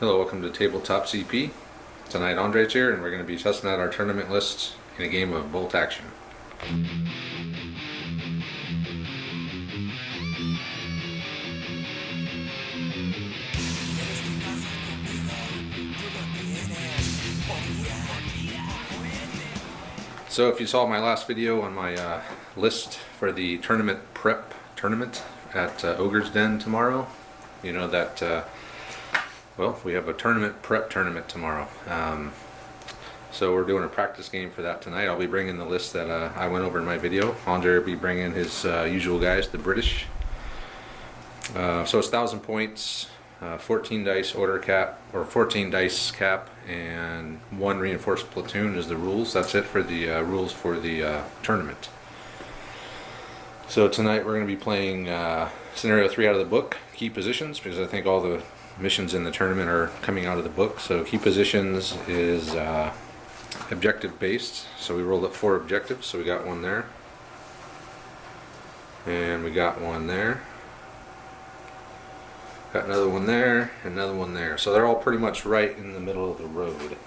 Hello, welcome to Tabletop CP. Tonight Andre's here and we're going to be testing out our tournament lists in a game of bolt action. So if you saw my last video on my list for the tournament prep tournament at Ogre's Den tomorrow, you know that well, we have a tournament prep tournament tomorrow. So we're doing a practice game for that tonight. I'll be bringing the list that I went over in my video. Andre will be bringing his usual guys, the British. So it's 1,000 points, 14 dice order cap, or 14 dice cap, and 1 reinforced platoon is the rules. That's it for the rules for the tournament. So tonight we're going to be playing scenario 3 out of the book, key positions, because I think all the missions in the tournament are coming out of the book. So key positions is objective based, so we rolled up 4 objectives, so we got one there and we got one there, got another one there, another one there, so they're all pretty much right in the middle of the road.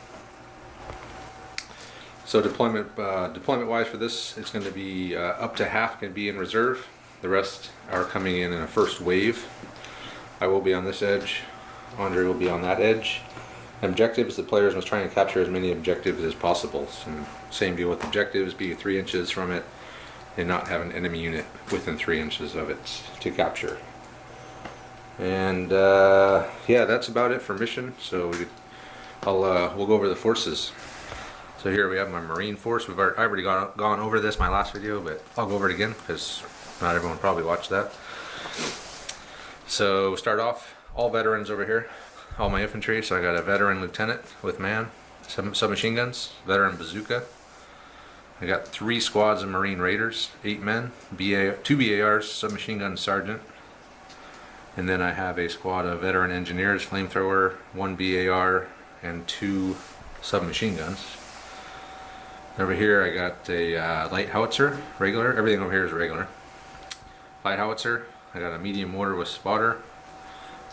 So deployment wise for this, it's going to be up to half can be in reserve, the rest are coming in a first wave. I will be on this edge, Andre will be on that edge. Objectives, the players must try and capture as many objectives as possible. So same deal with objectives, be 3 inches from it and not have an enemy unit within 3 inches of it to capture. And yeah, that's about it for mission. So we'll go over the forces. So here we have my Marine force. I've already gone over this in my last video, but I'll go over it again because not everyone probably watched that. So start off, all veterans over here, all my infantry. So I got a veteran lieutenant with man, submachine guns, veteran bazooka. I got 3 squads of Marine Raiders, 8 men, 2 BARs, submachine gun sergeant. And then I have a squad of veteran engineers, flamethrower, 1 BAR, and 2 submachine guns. Over here I got a light howitzer, regular, everything over here is regular. Light howitzer, I got a medium mortar with spotter,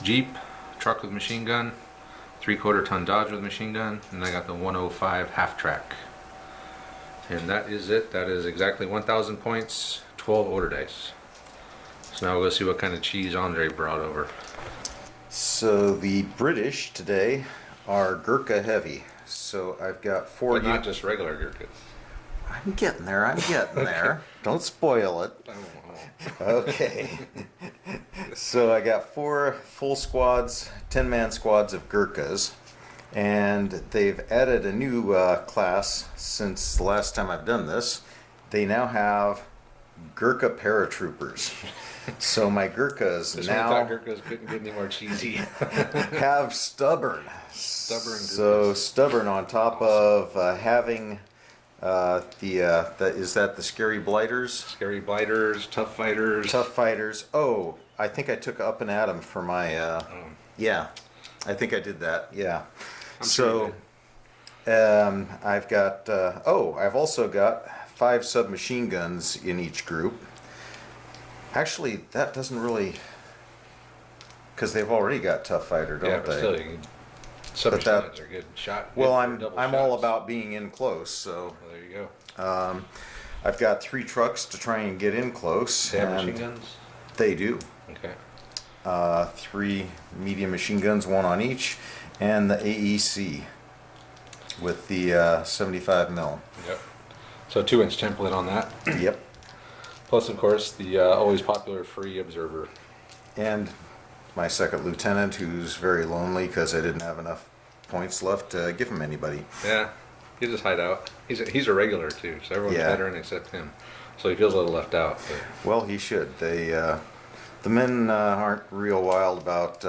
Jeep, truck with machine gun, 3/4 ton Dodge with machine gun, and I got the 105 half track. And that is it. That is exactly 1,000 points, 12 order dice. So now we'll go see what kind of cheese Andre brought over. So the British today are Gurkha heavy. So I've got 4 But not just regular Gurkhas. I'm getting there. I'm getting there. Don't spoil it. Okay. So I got 4 full squads, 10-man squads of Gurkhas, and they've added a new class since the last time I've done this. They now have Gurkha paratroopers. So my Gurkhas Just now when I thought Gurkhas couldn't get any more cheesy. have stubborn. Stubborn Gurkhas. So stubborn on top of having is that the scary blighters? Scary blighters, tough fighters. Tough fighters. Oh, I think I took up and Atom for my. Yeah, I think I did that. Yeah. So I've got. I've also got 5 submachine guns in each group. Actually, that doesn't really, because they've already got tough fighter, don't Yeah, but they? still, submachine guns are good shot. Well, good I'm for all double shots. about being in close, so. Well, there you go. I've got 3 trucks to try and get in close. They have and machine guns? They do. Okay. 3 medium machine guns, 1 on each, and the AEC with the 75 mil. Yep. So 2-inch template on that. Yep. Plus, of course, the always popular free observer. And my second lieutenant, who's very lonely because I didn't have enough points left to give him anybody. Yeah, he just hide out. He's a regular too, so everyone's Yeah. veteran except him. So he feels a little left out. But. Well, he should. The men aren't real wild about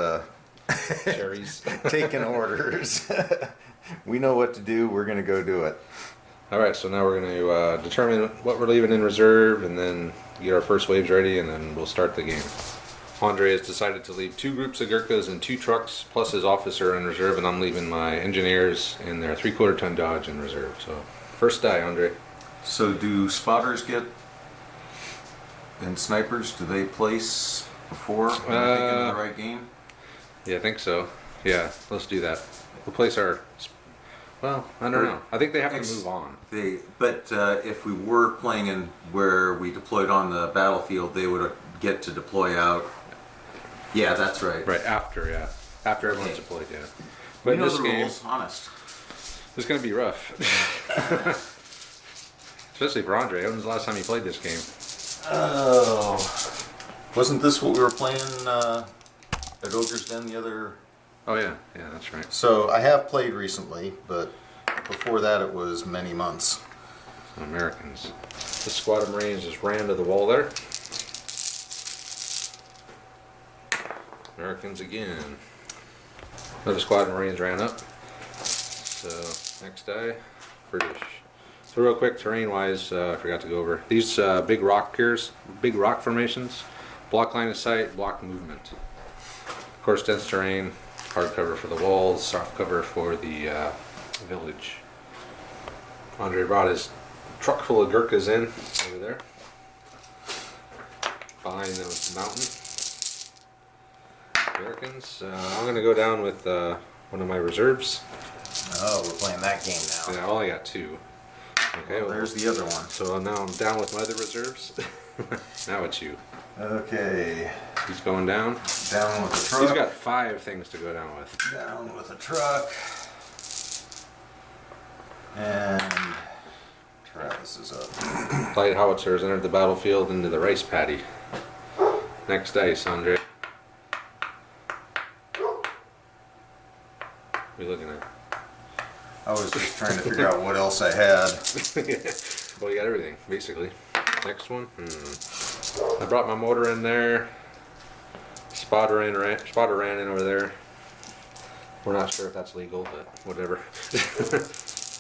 Cherries. taking orders. We know what to do. We're going to go do it. All right, so now we're going to determine what we're leaving in reserve, and then get our first waves ready, and then we'll start the game. Andre has decided to leave 2 groups of Gurkhas and 2 trucks, plus his officer in reserve, and I'm leaving my engineers and their 3/4 ton Dodge in reserve. So first die, Andre. So do spotters get, and snipers, do they place before when they're thinking of the right game? Yeah, I think so. Yeah, let's do that. We'll place our. Well, I don't know. I think they have to move on. But if we were playing in where we deployed on the battlefield, they would get to deploy out. Yeah, that's right. Right after, yeah, after everyone's Okay. deployed, yeah. We But know this the game, rules, honest. it's going to be rough, especially for Andre. When was the last time he played this game? Oh, wasn't this what we were playing at Ogre's Den the other? Oh yeah, yeah, that's right. So I have played recently, but before that it was many months. So Americans. The squad of Marines just ran to the wall there. Americans again. Another squad of Marines ran up. So next die, British. So real quick, terrain-wise, I forgot to go over these big rock piers, big rock formations, block line of sight, block movement. Of course, dense terrain, hard cover for the walls, soft cover for the village. Andre brought his truck full of Gurkhas in over there, behind the mountain. Americans. I'm gonna go down with one of my reserves. Oh, we're playing that game now. Yeah, I only got two. Okay, Well, there's the other one. So now I'm down with my other reserves. Now it's you. Okay, He's going down. down with the truck. He's got 5 things to go down with. Down with the truck. And Travis is up. Light howitzers entered the battlefield into the rice paddy. Next dice, Andre. What are you looking at? I was just trying to figure out what else I had. Well, you got everything, basically. Next one. I brought my motor in there. Spotter ran in over there. We're not sure if that's legal, but whatever.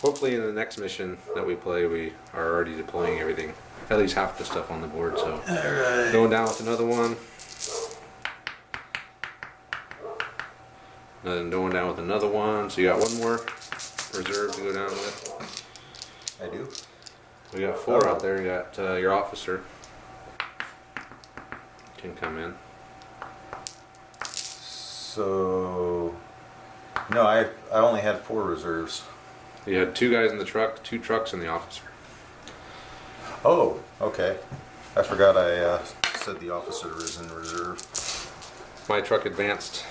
Hopefully in the next mission that we play, we are already deploying everything. At least half the stuff on the board, so. Alright. Going down with another one. And then going down with another one. So you got one more reserve to go down with. I do. We got 4 out there. You got your officer. Can come in. So, no, I only had 4 reserves. You had 2 guys in the truck, 2 trucks, and the officer. Oh, okay. I forgot I said the officer is in reserve. My truck advanced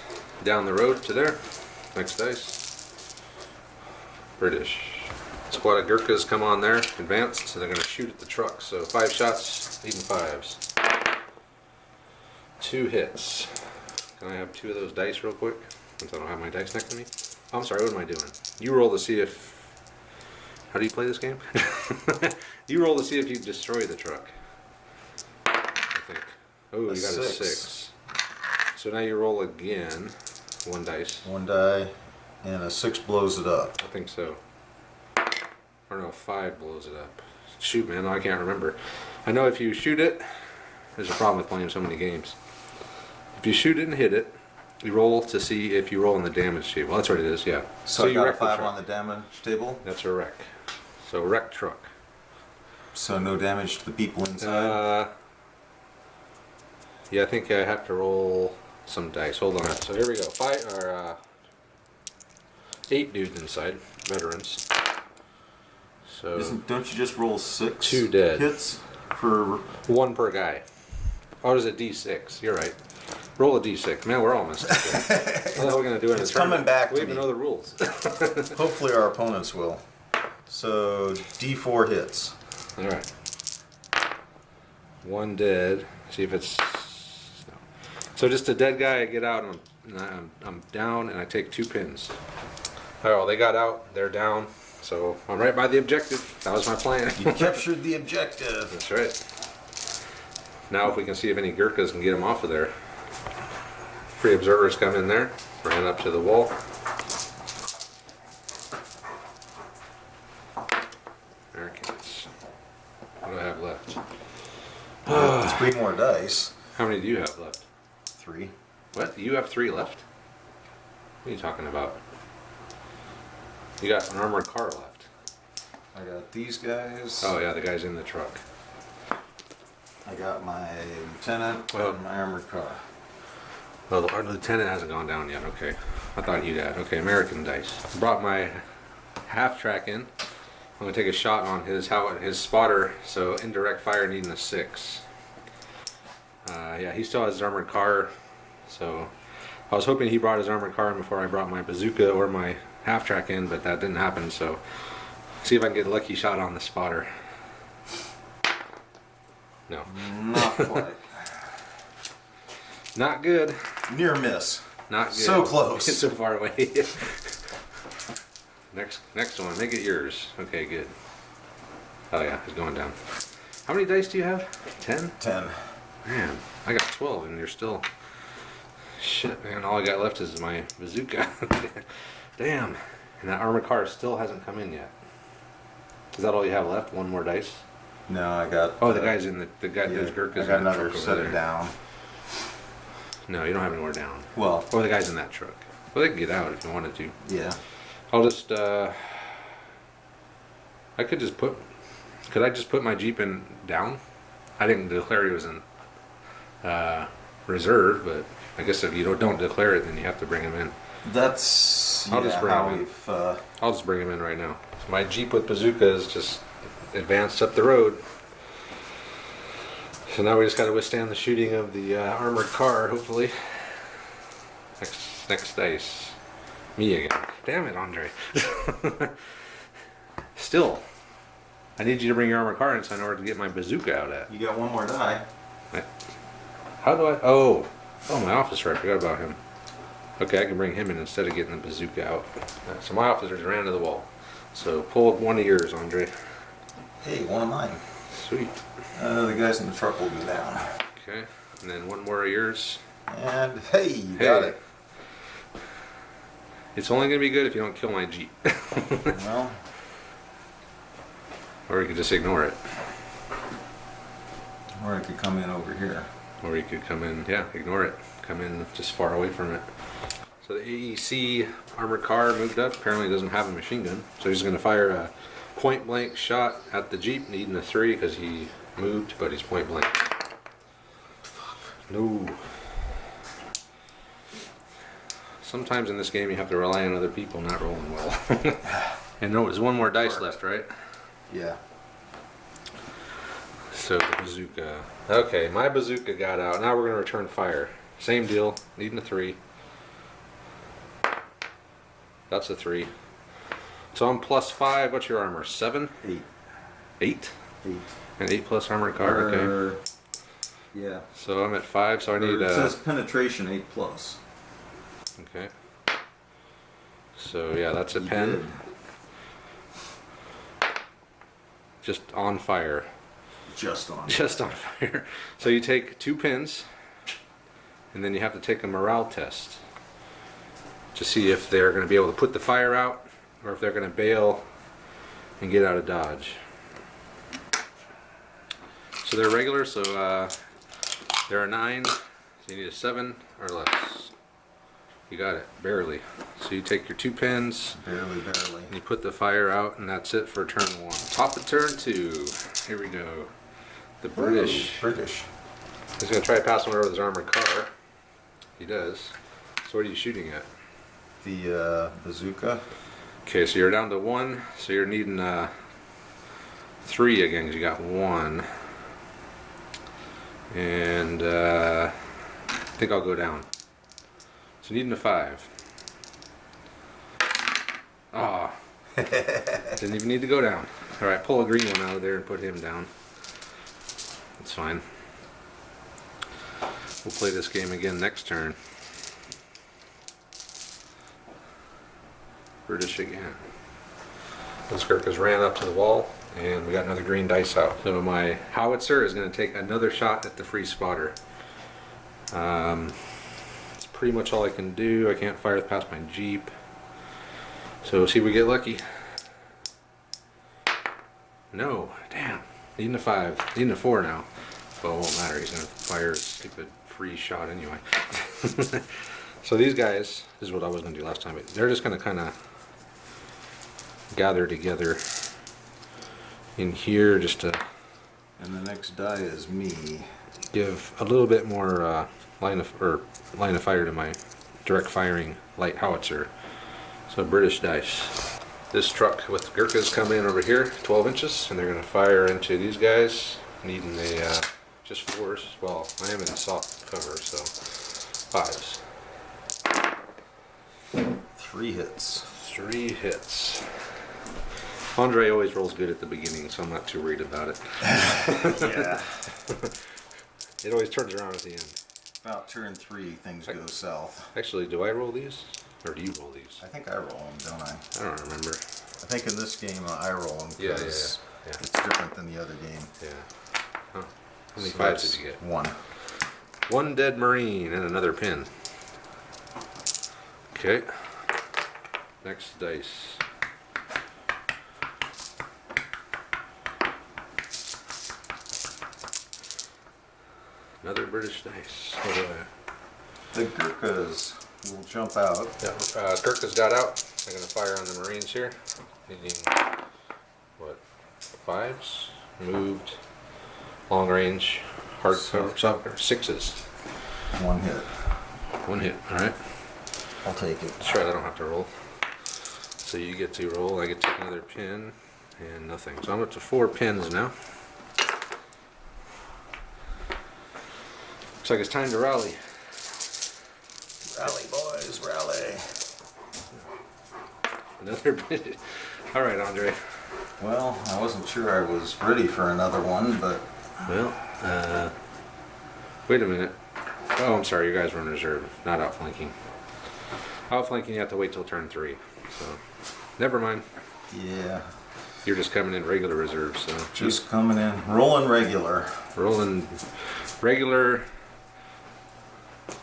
down the road to there. Next dice. British. Squad of Gurkhas come on there, advanced, so they're going to shoot at the truck. So 5 shots, even 5s. 2 hits. Can I have 2 of those dice real quick? Since I don't have my dice next to me. Oh, I'm sorry, what am I doing? You roll to see if... How do you play this game? You roll to see if you destroy the truck. I think. Oh, you got a 6. So now you roll again. 1 dice. 1 die, and a 6 blows it up. I think so. Or no, 5 blows it up. Shoot, man, I can't remember. I know if you shoot it, there's a problem with playing so many games. If you shoot it and hit it, you roll to see if you roll in the damage table. That's what it is, yeah. So you you got a wreck the 5 truck. on the damage table? That's a wreck. So wreck truck. So no damage to the people inside? Yeah, I think I have to roll some dice. Hold on. So here we go. 8 dudes inside, veterans. So Don't you just roll 6 2 dead. hits for... 1 per guy. Oh, is it D6? You're right. Roll a D6. Man, we're all messed up here. What the hell are we going to do in It's a tournament? coming back We to even me. know the rules. Hopefully our opponents will. So D4 hits. All right. 1 dead. See if it's... No. So just a dead guy, I get out and I'm down and I take 2 pins. Oh, well, they got out. They're down. So I'm right by the objective. That was my plan. You captured the objective. That's right. Now if we can see if any Gurkhas can get them off of there. 3 observers come in there, ran up to the wall. Americans. What do I have left? 3 more dice. How many do you have left? 3. What? You have 3 left? What are you talking about? You got an armored car left. I got these guys. Oh yeah, the guy's in the truck. I got my lieutenant Oh. and my armored car. Well, our lieutenant hasn't gone down yet. Okay, I thought you had. Okay, American dice. Brought my half track in. I'm gonna take a shot on his spotter. So indirect fire needing a 6. Yeah, he still has his armored car. So I was hoping he brought his armored car in before I brought my bazooka or my half track in, but that didn't happen. So see if I can get a lucky shot on the spotter. No. Not quite. Not good. Near miss. Not good. So close. It's so far away. Next one. Make it yours. Okay, good. Oh yeah, it's going down. How many dice do you have? 10? 10. Man, I got 12 and you're still... Shit, man. All I got left is my bazooka. Damn. And that armored car still hasn't come in yet. Is that all you have left? One more dice? No, I got. Oh, the guy's in the guy. Yeah, There's Gurkhas. I got in the another truck over set there. it down. No, you don't have anywhere down. Well, Oh, the guy's in that truck. Well, they can get out if you wanted to. yeah. I'll just. I could just put. Could I just put my Jeep in down? I didn't declare he was in reserve, but I guess if you don't declare it, then you have to bring him in. That's I'll just bring how him in. we've. I'll just bring him in right now. So my Jeep with bazooka is just advanced up the road. So now we just got to withstand the shooting of the armored car, hopefully. Next dice. Me again. Damn it, Andre. Still. I need you to bring your armored car inside in order to get my bazooka out at. You got one more die. How do I... Oh, my officer. I forgot about him. Okay, I can bring him in instead of getting the bazooka out. So my officers ran to the wall. So pull up one of yours, Andre. Hey, one of mine. Sweet. The guys in the truck will go down. Okay, and then one more of yours. And hey, you got it. It's only going to be good if you don't kill my Jeep. Well, Or you could just ignore it. or I could come in over here. Or you could come in, yeah, ignore it. Come in just far away from it. So the AEC armored car moved up. Apparently it doesn't have a machine gun. So he's going to fire a point blank shot at the Jeep, needing a 3 because he moved, but he's point blank. No. Sometimes in this game you have to rely on other people not rolling well. And no, there's one more dice left, right? Yeah. So the bazooka. Okay, my bazooka got out. Now we're going to return fire. Same deal, needing a 3. That's a 3. So I'm +5. What's your armor? 7? 8. 8? 8. And 8 plus armored car. Okay. Yeah. So I'm at 5. So I need. It says penetration 8 plus. Okay. So yeah, that's a You 10. did. Just on fire. Just on. Just on fire. So you take 2 pins, and then you have to take a morale test to see if they're going to be able to put the fire out, or if they're going to bail and get out of Dodge. So they're regular, so they're a 9, so you need a 7 or less. You got it, barely. So you take your 2 pins, Barely. and you put the fire out, and that's it for turn 1. Top of turn 2. Here we go. The British. Ooh, British. He's going to try to pass one over with his armored car. He does. So what are you shooting at? The bazooka. Okay, so you're down to 1. So you're needing 3 again because you got 1. And I think I'll go down. So needing a 5. Ah. Didn't even need to go down. Alright, pull a green one out of there and put him down. That's fine. We'll play this game again next turn. British again. Those Gurkhas ran up to the wall, and we got another green dice out. So my howitzer is going to take another shot at the free spotter. It's pretty much all I can do. I can't fire past my Jeep. So see if we get lucky. No, damn. Needing a 5. Needing a 4 now. Well, it won't matter. He's going to fire a stupid free shot anyway. So these guys, this is what I was going to do last time. They're just going to kind of gather together in here just to And the next die is me. Give a little bit more line of fire to my direct firing light howitzer. So British dice. This truck with Gurkhas come in over here, 12 inches, and they're going to fire into these guys, needing a just 4s. Well, I am in soft cover, so 5s. 3 hits. 3 hits. Andre always rolls good at the beginning, so I'm not too worried about it. Yeah. It always turns around at the end. About turn 3, things go south. Actually, do I roll these? Or do you roll these? I think I roll them, don't I? I don't remember. I think in this game I roll them Yeah. because it's different than the other game. Yeah. Huh. How many So 5s that's did you get? 1. 1 dead Marine and another pin. Okay. Next dice. Another British dice. What do I... The Gurkhas will jump out. Yeah, Kirk has got out. I'm going to fire on the Marines here. Needing, what, 5s? Moved. Long range. Hard cover. 6s. 1 hit. 1 hit, alright. I'll take it. That's right, I don't have to roll. So you get to roll, I get to take another pin, and nothing. So I'm up to 4 pins now. Looks like it's time to rally. Rally, boys, rally. Another pin. Alright, Andre. Well, I wasn't sure I was ready for another one, but... Well, wait a minute. Oh, I'm sorry, you guys were in reserve, not outflanking. Outflanking, you have to wait till turn 3. So, never mind. Yeah. You're just coming in regular reserve, so. Just coming in. Rolling regular. Rolling regular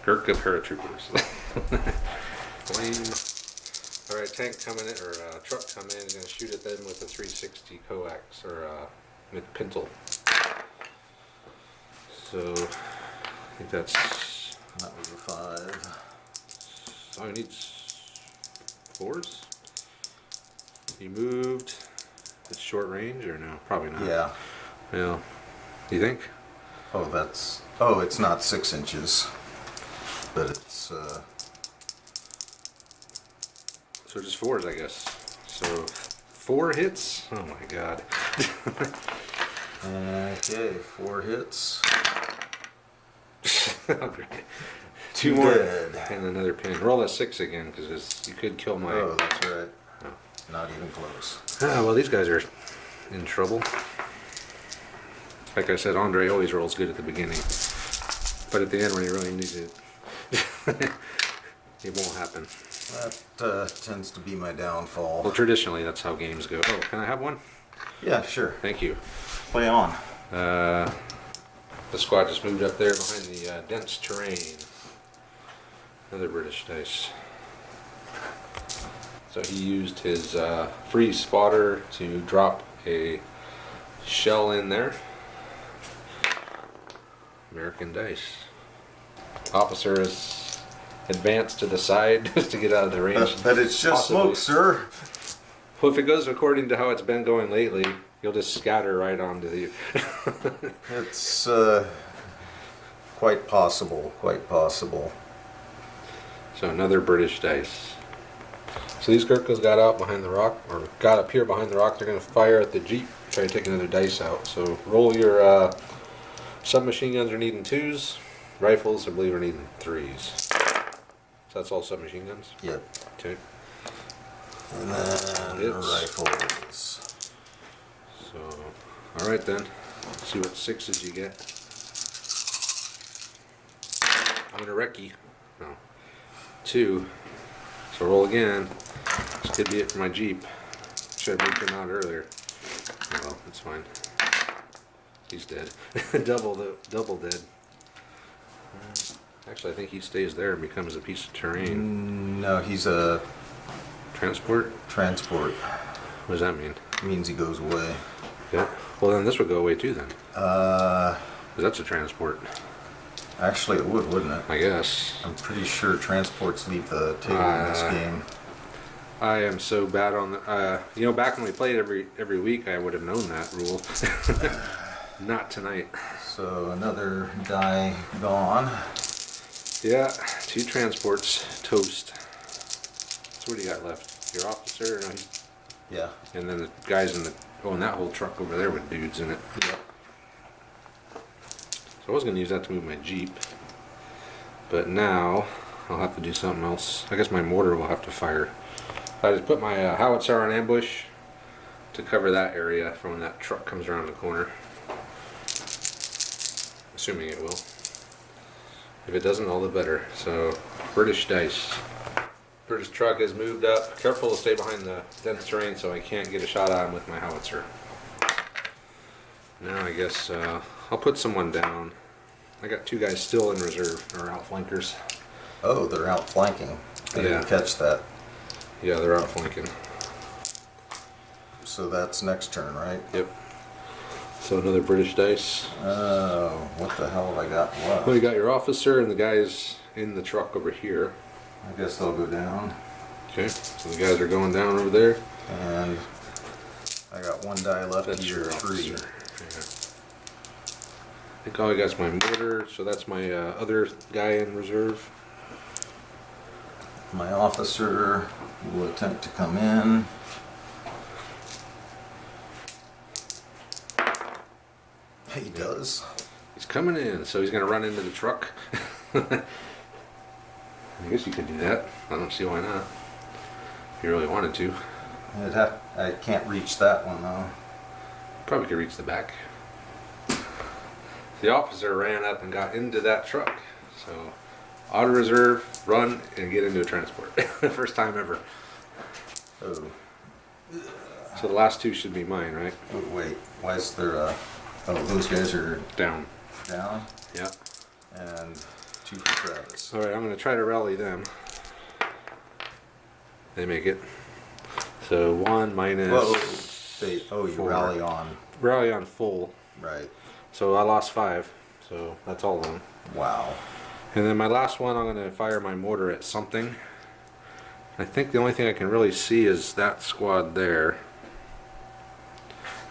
Gurkha paratroopers. Flame. Alright, tank coming in, or truck coming in, gonna shoot at them with a 360 coax, or with pintle. So, I think that's... That was a 5. Oh, he needs 4s? He moved. It's short range, or no? Probably not. Yeah. Well, you think? Oh, that's... Oh, it's not 6 inches. But it's... So just 4s, I guess. So 4 hits? Oh my god. Okay, 4 hits. Okay. 2 Two more. dead. And another pin. Roll a 6 again, because you could kill my... Oh, that's right. Oh. Not even close. Ah, well, these guys are in trouble. Like I said, Andre always rolls good at the beginning. But at the end, when he really needs it, it won't happen. That tends to be my downfall. Well, traditionally, that's how games go. Oh, can I have one? Yeah, sure. Thank you. Play on. The squad just moved up there behind the dense terrain. Another British dice. So he used his free spotter to drop a shell in there. American dice. Officer is advanced to the side just to get out of the range. But it's just Possibly. smoke, sir. Well, if it goes according to how it's been going lately, you'll just scatter right onto the... It's quite possible, quite possible. So another British dice. So these Gurkhas got out behind the rock, or got up here behind the rock. They're going to fire at the Jeep, try to take another dice out. So roll your submachine guns are needing 2s. Rifles, I believe, are needing 3s. So that's all submachine guns? Yep. Okay. And then Hits. rifles. So, alright then. Let's see what 6s you get. I'm going to recce. No. 2. So roll again. This could be it for my Jeep. Should have moved him out earlier. Oh well, it's fine. He's dead. double dead. Actually, I think he stays there and becomes a piece of terrain. No, he's a Transport? transport. What does that mean? Means he goes away. Yeah. Well, then this would go away too then. 'Cause Uh, that's a transport. actually it would, wouldn't it? I guess. I'm pretty sure transports leave the table in this game. I am so bad on the... you know, back when we played every week, I would have known that rule. Not tonight. So another die gone. Yeah, 2 transports, toast. So what do you got left? Your officer? No, Yeah. and then the guys in the, oh, and that whole truck over there with dudes in it. Yep. So I was going to use that to move my Jeep. But now I'll have to do something else. I guess my mortar will have to fire. I just put my howitzer on ambush to cover that area for when that truck comes around the corner. Assuming it will. If it doesn't, all the better. So, British dice. British truck has moved up. Careful to stay behind the dense terrain so I can't get a shot at him with my howitzer. Now I guess I'll put someone down. I got 2 guys still in reserve, or outflankers. Oh, they're outflanking. I didn't catch that. Yeah, they're outflanking. So that's next turn, right? Yep. So another British dice. Oh, what the hell have I got left? Well, you got your officer and the guys in the truck over here. I guess they'll go down. Okay, so the guys are going down over there. And I got 1 die left. That's Your your 3. officer. Yeah. I think all I got is my mortar, so that's my other guy in reserve. My officer will attempt to come in. He does. He's coming in, so he's going to run into the truck. I guess you could do that. I don't see why not. If you really wanted to. I can't reach that one though. Probably could reach the back. The officer ran up and got into that truck. So, auto reserve, run, and get into a transport. First time ever. Oh. So the last 2 should be mine, right? Oh, wait. Why is there a... Oh, those guys are Down. down. Yeah. And 2 for Travis. Alright, I'm going to try to rally them. They make it. So 1 minus... Whoa. You 4. rally on. Rally on full. Right. So I lost 5. So that's all of them. Wow. And then my last one, I'm going to fire my mortar at something. I think the only thing I can really see is that squad there.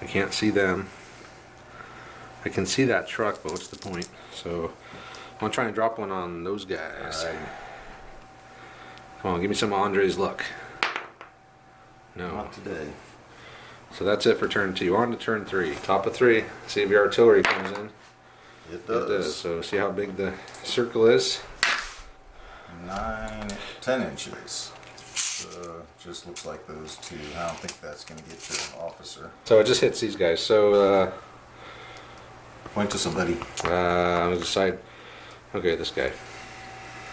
I can't see them. I can see that truck, but what's the point? So I'm going to try and drop one on those guys. Alright. Come on, give me some Andre's luck. No. Not today. So that's it for turn 2. On to turn 3. Top of 3. See if your artillery comes in. It does. So see how big the circle is. 10 inches. Just looks like those 2. I don't think that's going to get your officer. So it just hits these guys. So Point to somebody. I'm going to decide. Okay, this guy.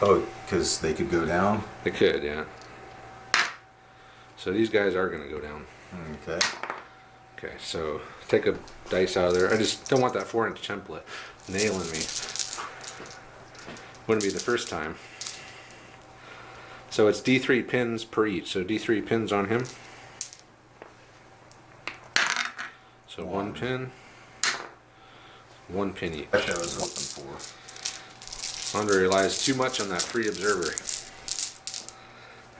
Oh, because they could go down? They could, yeah. So these guys are going to go down. Okay. Okay, so take a dice out of there. I just don't want that 4-inch template nailing me. Wouldn't be the first time. So it's D3 pins per each. So D3 pins on him. So 1 pin. 1 pin each. That's what I was looking for. Andre relies too much on that free observer.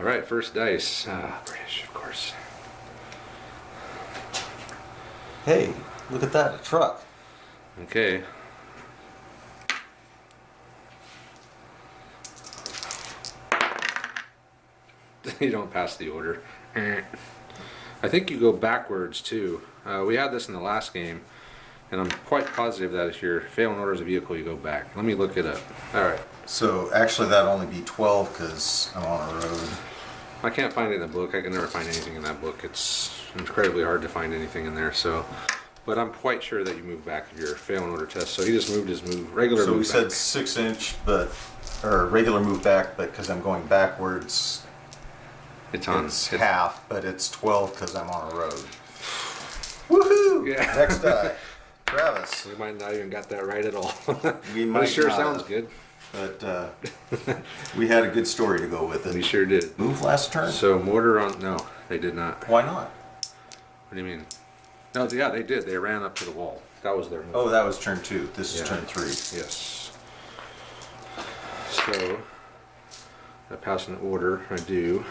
Alright, first dice. British, of course. Hey, look at that, a truck. Okay. You don't pass the order. I think you go backwards too. We had this in the last game, and I'm quite positive that if you're failing order as a vehicle, you go back. Let me look it up. Alright. So actually that'd only be 12 because I'm on a road. I can't find it in the book. I can never find anything in that book. It's incredibly hard to find anything in there. So, but I'm quite sure that you move back if you're failing order test. So he just moved his regular So move we back. said 6 inch, or regular move back, but because I'm going backwards, it's half, but it's 12 because I'm on a road. Woohoo! Yeah. Next die. Travis. We might not even got that right at all. We But might it sure not sounds have. good. But we had a good story to go with We it. sure did. Move last turn? So mortar on, no, they did not. Why not? What do you mean? No, yeah, they did. They ran up to the wall. That was their move. Oh, that was turn 2. This is Yeah. turn 3. Yes. So, I pass an order. I do.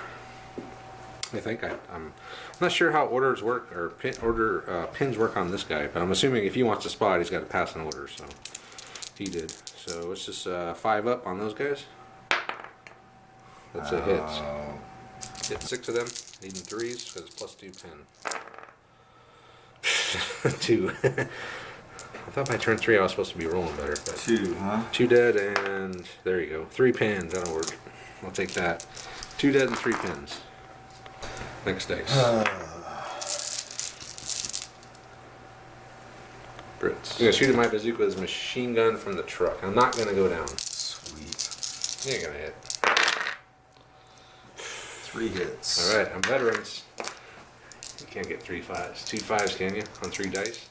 I think I'm not sure how orders work or pins work on this guy, but I'm assuming if he wants to spot, he's got to pass an order. So he did. So it's just 5 up on those guys. That's a hit. Hit 6 of them, needing 3s because it's +2 pin. 2. I thought by turn 3 I was supposed to be rolling better. But 2, huh? 2 dead, and there you go. 3 pins, that'll work. I'll take that. 2 dead and 3 pins. Next dice. Brits. I'm gonna shoot at my bazooka with his machine gun from the truck. I'm not gonna go down. Sweet. You ain't gonna hit. 3 hits. Alright, I'm veterans. You can't get 3 5s. 2 5s, can you? On 3 dice?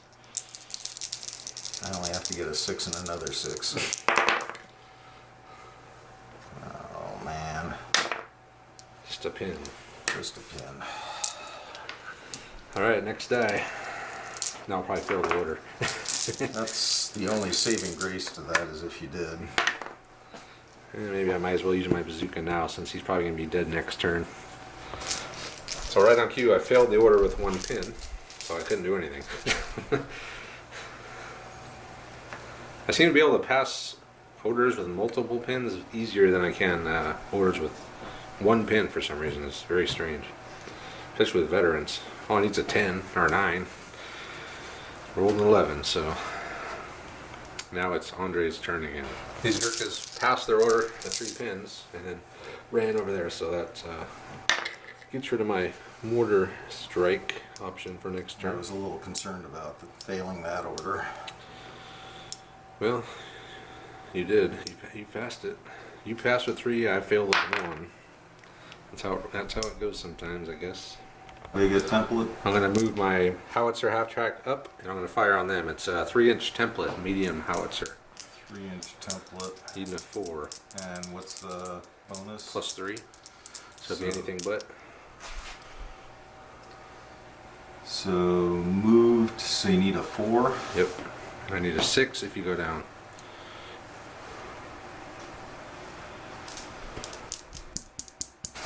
I only have to get a 6 and another 6. Oh man. Just a pin. Just a pin. Alright, next die. Now I'll probably fail the order. That's the only saving grace to that is if you did. Maybe I might as well use my bazooka now since he's probably going to be dead next turn. So right on cue, I failed the order with 1 pin, so I couldn't do anything. I seem to be able to pass orders with multiple pins easier than I can orders with 1 pin for some reason. It's very strange. Especially with veterans. All it needs a 10 or 9. Rolled an 11, so now it's Andre's turn again. These Gurkhas passed their order at 3 pins and then ran over there, so that gets rid of my mortar strike option for next I turn. was a little concerned about failing that order. Well, you did. You passed it. You passed with 3. I failed with 1. That's how it goes sometimes, I guess. Big a template. I'm gonna move my howitzer half track up, and I'm gonna fire on them. It's a 3-inch template, medium howitzer. 3-inch template. Needing a 4. And what's the bonus? +3. So it'd be anything but. So moved. So you need a 4. Yep. I need a 6 if you go down.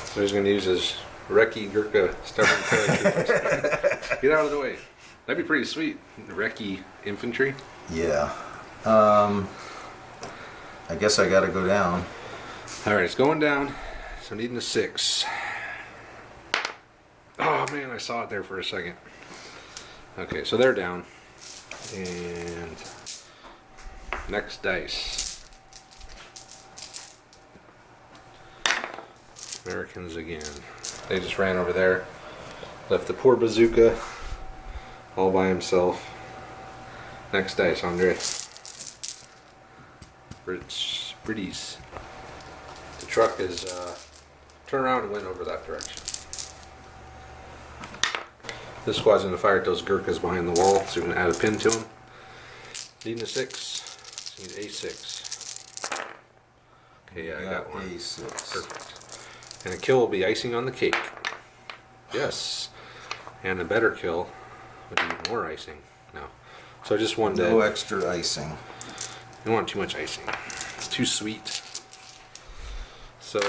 So he's going to use his Recce Gurkha stubborn paratroopers. Get out of the way. That'd be pretty sweet. Recce infantry. Yeah. I guess I gotta go down. Alright, it's going down. So needing a 6. Oh man, I saw it there for a second. Okay, so they're down. And next dice. Americans again. They just ran over there. Left the poor bazooka all by himself. Next dice, Andre. British. The truck is turn around and went over that direction. This squad's going to fire at those Gurkhas behind the wall, so we're going to add a pin to them. Needing a 6. Need A6. Okay, yeah, I got one. A6. Perfect. And a kill will be icing on the cake. Yes. And a better kill would be more icing. No. So just 1 dead. No extra icing. You don't want too much icing. It's too sweet. So,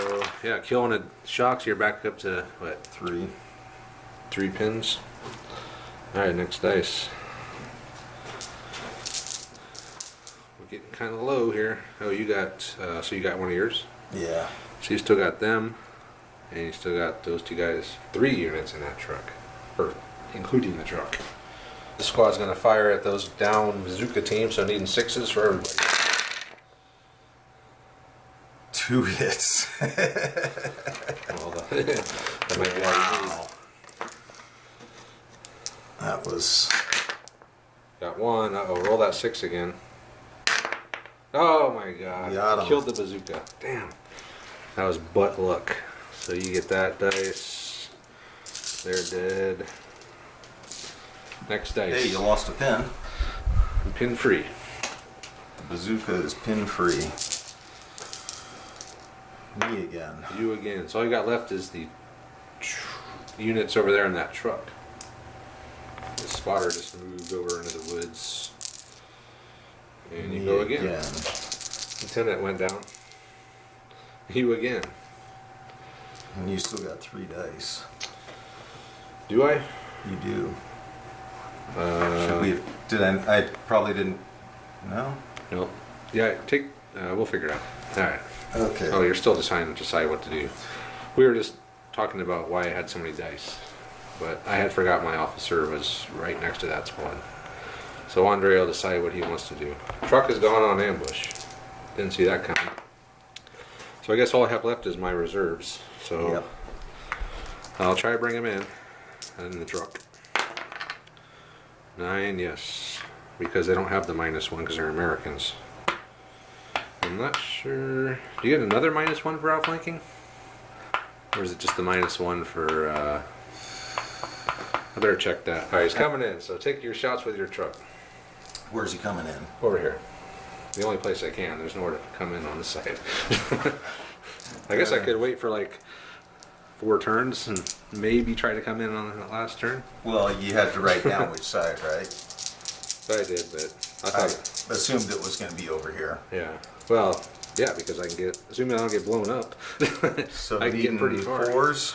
yeah, killing a shocks, you're back up to, what? 3. 3 pins. Alright, next dice. We're getting kind of low here. Oh, you got, so you got one of yours? Yeah. So you still got them, and you still got those 2 guys. 3 units in that truck. Or, including the truck. The squad's going to fire at those down bazooka teams, so needing 6s for everybody. 2 hits. Well, that might be all you need. Wow. That was... Got 1. Uh-oh, roll that 6 again. Oh my god. Got him. Killed the bazooka. Damn. That was butt luck. So you get that dice. They're dead. Next dice. Hey, you lost a pin. Pin free. The bazooka is pin free. Me again. You again. So all you got left is the units over there in that truck. The spotter just moved over into the woods. And you Me go again. Lieutenant went down. You again. And you still got 3 dice. Do I? You do. Uh, Should we? Did I probably didn't. No. No. Yeah. We'll figure it out. All right. Okay. Oh, you're still trying to decide what to do. We were just talking about why I had so many dice, but I had forgot my officer was right next to that squad. So Andre will decide what he wants to do. Truck has gone on ambush. Didn't see that coming. So I guess all I have left is my reserves. So Yep. I'll try to bring him in and the truck. 9, yes, because they don't have the -1 because they're Americans. I'm not sure. Do you get another -1 for outflanking? Or is it just the -1 for, I better check that. Alright, he's coming in, so take your shots with your truck. Where's he coming in? Over here. The only place I can. There's nowhere to come in on this side. I guess I could wait for like 4 turns and maybe try to come in on the last turn. Well, you had to write down which side, right? I did, but I assumed it was going to be over here. yeah. Well, yeah, because I can get, assuming I don't get blown up, So I can get pretty far. 4s.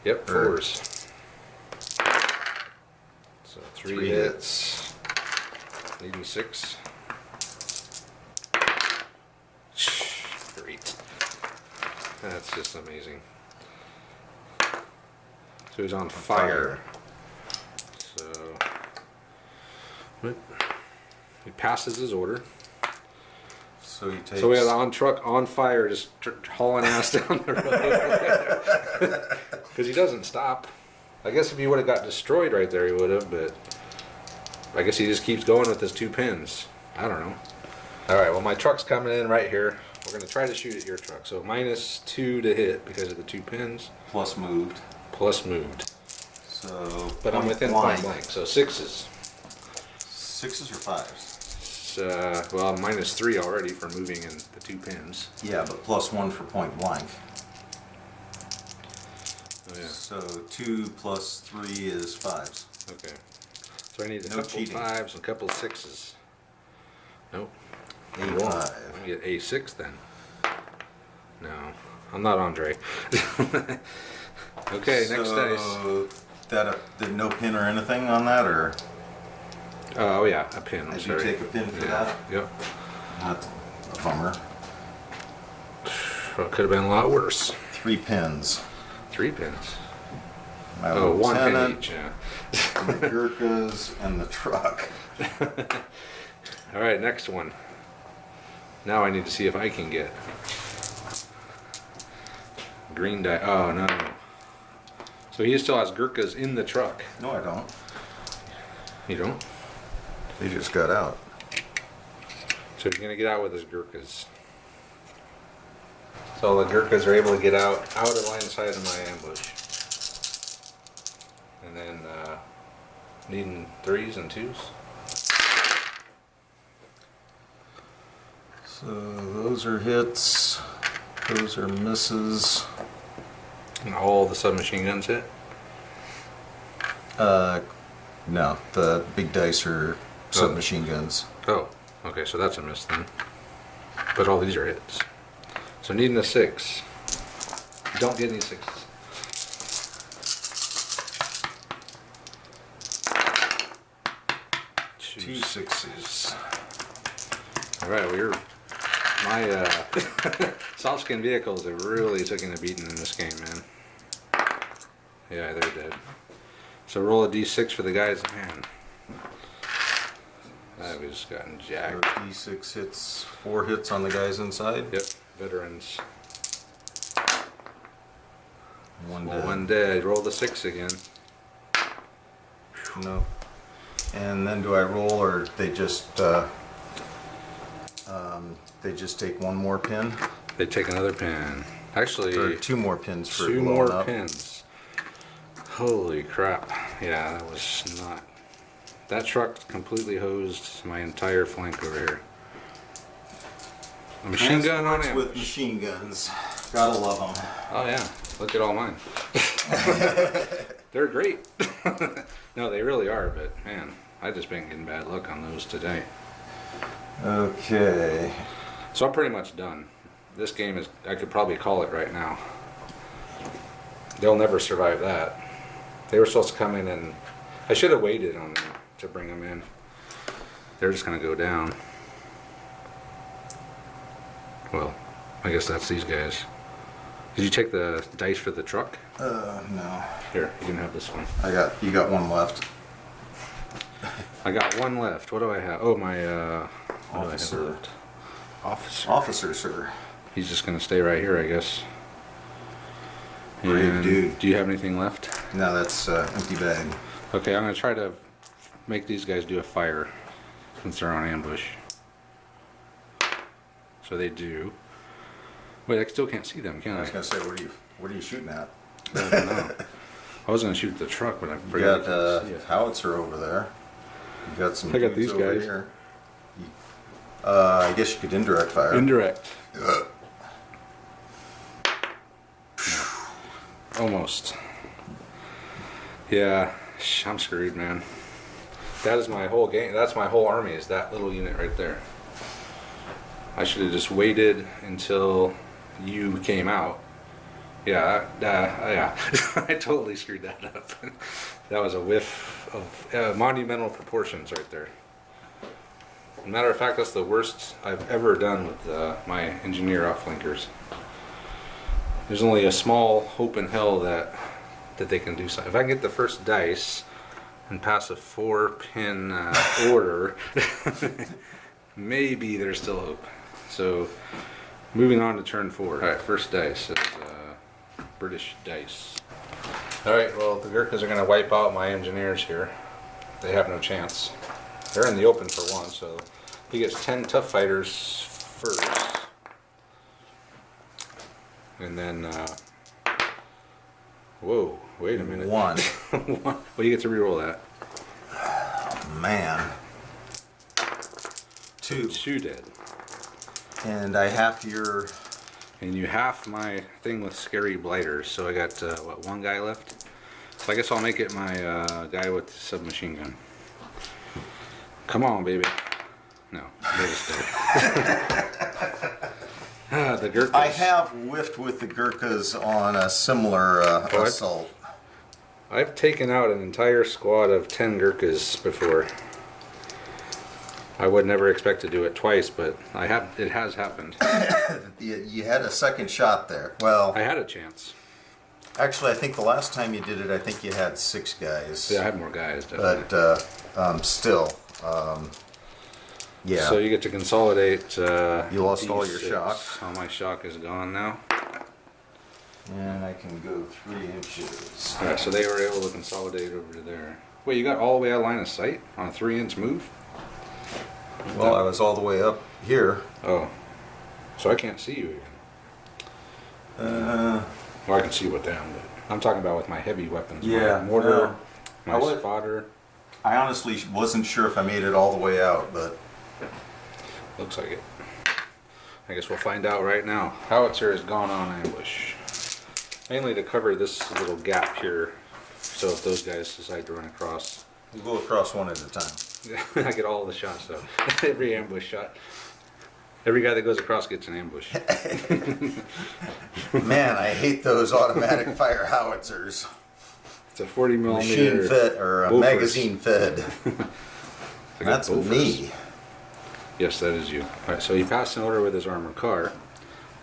Yep, 4s. So 3 3 hits. Needing 6. Great. That's just amazing. So he's on fire. So what? He passes his order. So he takes. So we have the on truck on fire, just hauling ass down the road. Because he doesn't stop. I guess if he would have got destroyed right there, he would have. But I guess he just keeps going with his 2 pins. I don't know. All right. Well, my truck's coming in right here. We're gonna try to shoot at your truck. So -2 to hit because of the 2 pins. Plus moved. Plus moved. So. But I'm within point blank. So 6s. 6s or 5s? Well, I'm -3 already for moving in the 2 pins. Yeah, but +1 for point blank. Oh yeah. So 2 plus 3 is 5s. Okay. So I need a No couple cheating. 5s and a couple 6s. Nope. A5. I get A6 then. No, I'm not Andre. Okay, next dice. So that did no pin or anything on that, or Oh yeah, a pin. I'm did you sorry. take a pin for Yeah. that? Yep. Not a bummer. Well, it could have been a lot worse. 3 pins. 3 pins. My Oh, 1 pin lieutenant, each. Yeah. the Gurkhas, and the truck. All right, next one. Now I need to see if I can get green die. Oh no. So he still has Gurkhas in the truck. No, I don't. You don't? They just got out. So he's gonna get out with his Gurkhas. So the Gurkhas are able to get out of line of sight of my ambush. And then needing 3s and 2s. So those are hits. Those are misses. And all the submachine guns hit. No, the big dice are submachine guns. Oh, okay, so that's a miss then. But all these are hits. So needing a 6. Don't get any 6s. Two 6s. Alright, well my soft skin vehicles have really taken a beating in this game, man. Yeah, they're dead. So roll a d6 for the guys, man. I've just gotten jacked. D6 hits, 4 hits on the guys inside. Yep, veterans. 1 Well, dead. 1 dead. Roll the 6 again. No. And then do I roll, or they just take 1 more pin, They take another pin. Actually, or 2 more pins for 2 blowing more up? pins. Holy crap. Yeah, that was not... That truck completely hosed my entire flank over here. A machine gun on Transports with ambush. machine guns. Gotta love them. Oh yeah, look at all mine. They're great. No, they really are, but man, I've just been getting bad luck on those today. Okay. So I'm pretty much done. This game is, I could probably call it right now. They'll never survive that. They were supposed to come in, and I should have waited on them to bring them in. They're just gonna go down. Well, I guess that's these guys. Did you take the dice for the truck? No. Here, you can have this one. You got one left. I got one left. What do I have? Oh, my what do I have Officer. left? Officer. Officer, sir. He's just gonna stay right here, I guess. Brave And dude. do you have anything left? No, that's empty bag. Okay, I'm gonna try to make these guys do a fire since they're on ambush. So they do. Wait, I still can't see them, can I I? was gonna say, what are you shooting at? I don't know. I was gonna shoot the truck, but I You forgot. got howitzer over there. You got some. I got dudes these over guys. Here. I guess you could indirect fire. Indirect. Almost. Yeah, I'm screwed, man. That is my whole game. That's my whole army. Is that little unit right there? I should have just waited until you came out. Yeah, yeah. I totally screwed that up. That was a whiff of monumental proportions right there. Matter of fact, that's the worst I've ever done with my engineer outflankers. There's only a small hope in hell that they can do something. If I can get the first dice and pass a 4-pin order, maybe there's still hope. So, moving on to turn 4. All right, first dice is British dice. All right, well, the Gurkhas are going to wipe out my engineers here. They have no chance. They're in the open for one, so he gets 10 tough fighters first. And then, whoa, wait a minute. One. Well, you get to reroll that. Man. 2. 2 dead. And I have your. And you half my thing with scary blighters, so I got, what, 1 guy left? So I guess I'll make it my guy with the submachine gun. Come on, baby. No, they're just dead. The Gurkhas. I have whiffed with the Gurkhas on a similar assault. I've taken out an entire squad of 10 Gurkhas before. I would never expect to do it twice, but it has happened. You had a second shot there. Well, I had a chance. actually, I think the last time you did it, I think you had 6 guys. Yeah, I had more guys, definitely. But still, yeah. So you get to consolidate. You lost all your D6. shock. All my shock is gone now. And I can go 3 inches. Alright, so they were able to consolidate over to there. Wait, you got all the way out of line of sight on a 3-inch move? Well, I was all the way up here. Oh. So I can't see you again. Well, I can see with them, but I'm talking about with my heavy weapons. Yeah, My mortar, no. my spotter. I honestly wasn't sure if I made it all the way out, but Looks like it. I guess we'll find out right now. Howitzer has gone on ambush. Mainly to cover this little gap here, so if those guys decide to run across, we'll go across one at a time. I get all the shots though. Every ambush shot. Every guy that goes across gets an ambush. Man, I hate those automatic fire howitzers. It's a 40 millimeter Machine fed or Bofors. magazine fed. I got That's Bofors. me. Yes, that is you. All right, so he passed an order with his armored car,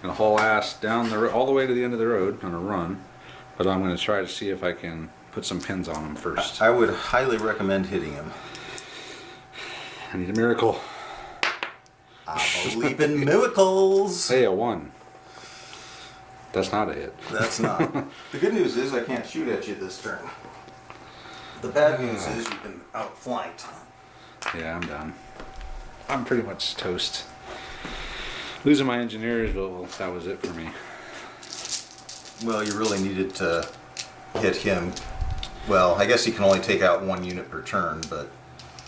and haul ass down the all the way to the end of the road on a run. But I'm going to try to see if I can put some pins on him first. I would highly recommend hitting him. I need a miracle. I believe in miracles. Hey, a 1. That's not a hit. That's not. The good news is I can't shoot at you this turn. The bad news is you've been outflanked. Yeah, I'm done. I'm pretty much toast. Losing my engineers, well, that was it for me. Well, you really needed to hit him. Well, I guess he can only take out 1 unit per turn, but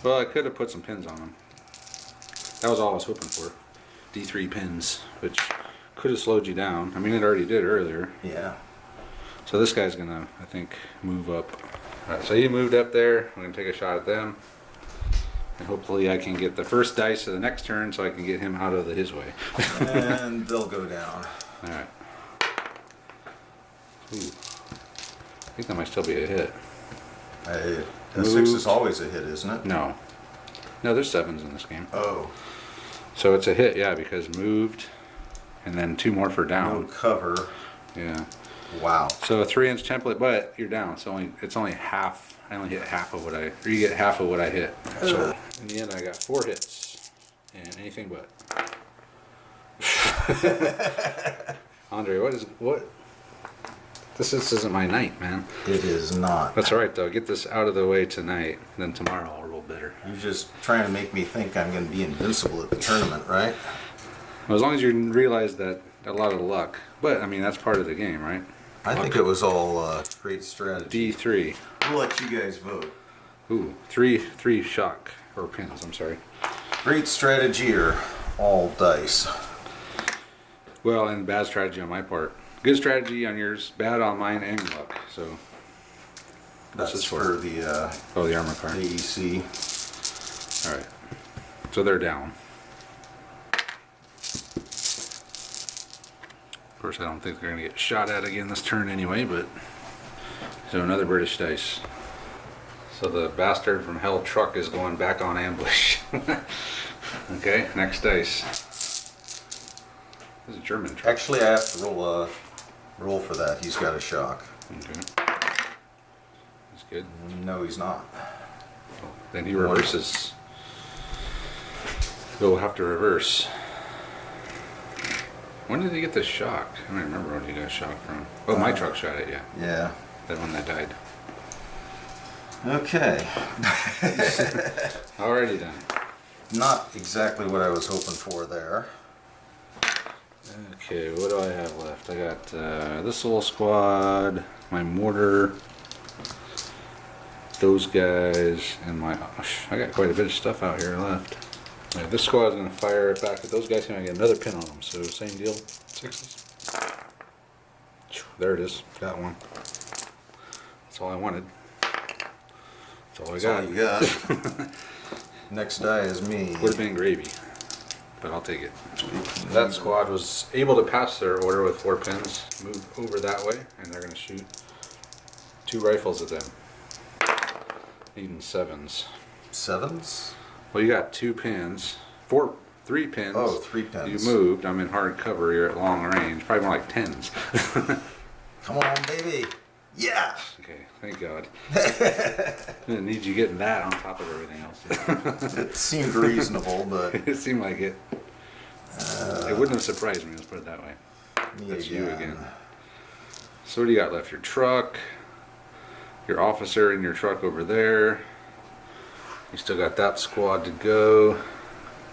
Well, I could have put some pins on him. That was all I was hoping for. D3 pins, which could have slowed you down. I mean, it already did earlier. yeah. So this guy's gonna, I think, move up. Alright, so he moved up there. I'm gonna take a shot at them. And hopefully I can get the first dice of the next turn so I can get him out of his way. And they'll go down. Alright. Ooh. I think that might still be a hit. A Move. 6 is always a hit, isn't it? No. No, there's 7s in this game. Oh, So it's a hit, yeah, because moved, and then 2 more for no down. cover. Yeah. Wow. So a 3-inch template, but you're down. It's only half. I only hit half of what I. Or you get half of what I hit. So in the end, I got 4 hits, and anything but. Andre, what? This isn't my night, man. It is not. That's all right though. Get this out of the way tonight, then tomorrow I'll roll better. You're just trying to make me think I'm going to be invincible at the tournament, right? Well, as long as you realize that a lot of luck, but I mean that's part of the game, right? I think it was all great strategy. D3. We'll let you guys vote. Ooh, three shock or pins. I'm sorry. Great strategy or all dice? Well, and bad strategy on my part. Good strategy on yours, bad on mine, and luck. So what's That's this for the the armor card. AEC. All right. So they're down. Of course, I don't think they're gonna get shot at again this turn anyway. But so another British dice. So the bastard from hell truck is going back on ambush. Okay, next dice. This is a German truck. Actually, I have to roll for that. He's got a shock. Okay. That's good. No, he's not. Then he reverses. He'll have to reverse. When did he get the shock? I don't remember when he got shocked from. Oh, my truck shot it, yeah. Yeah. That one that died. Okay. Alrighty then. Not exactly what I was hoping for there. Okay, what do I have left? I got this little squad, my mortar, those guys, and my. I got quite a bit of stuff out here left. Yeah, this squad's gonna fire it back at those guys, and I get another pin on them. So same deal, 6s. There it is. Got one. That's all I wanted. That's all I That's got. all you got. Next die is me. Would have been gravy, but I'll take it. That squad was able to pass their order with 4 pins, move over that way, and they're going to shoot 2 rifles at them. Needing 7s. 7s? Well, you got 2 pins, 3 pins. Oh, 3 pins. You moved. I'm in hard cover. You're at long range. Probably more like 10s. Come on, baby. Yeah. Okay, thank God. I didn't need you getting that on top of everything else. It seemed reasonable, but It seemed like it. It wouldn't have surprised me. Let's put it that way. me That's you again. So what do you got left? Your truck, your officer in your truck over there. You still got that squad to go,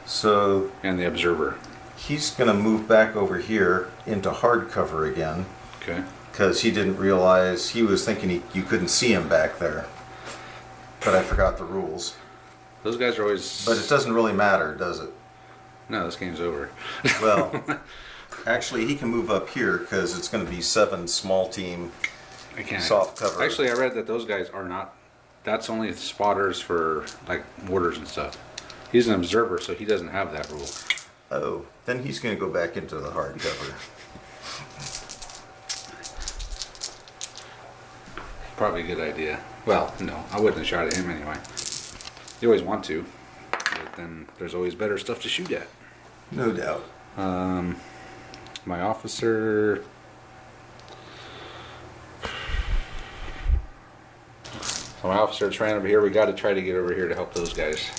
So and the observer. he's going to move back over here into hard cover again Okay. because he didn't realize, he was thinking you couldn't see him back there. But I forgot the rules. Those guys are always. But it doesn't really matter, does it? No, this game's over. Well, actually, he can move up here because it's going to be 7 small team. I can't. Soft cover. Actually, I read that those guys are not. That's only spotters for like mortars and stuff. He's an observer, so he doesn't have that rule. Oh, then he's going to go back into the hard cover. Probably a good idea. Well, no, I wouldn't have shot at him anyway. You always want to, but then there's always better stuff to shoot at. No doubt. My officer. So my officer's ran over here. We got to try to get over here to help those guys.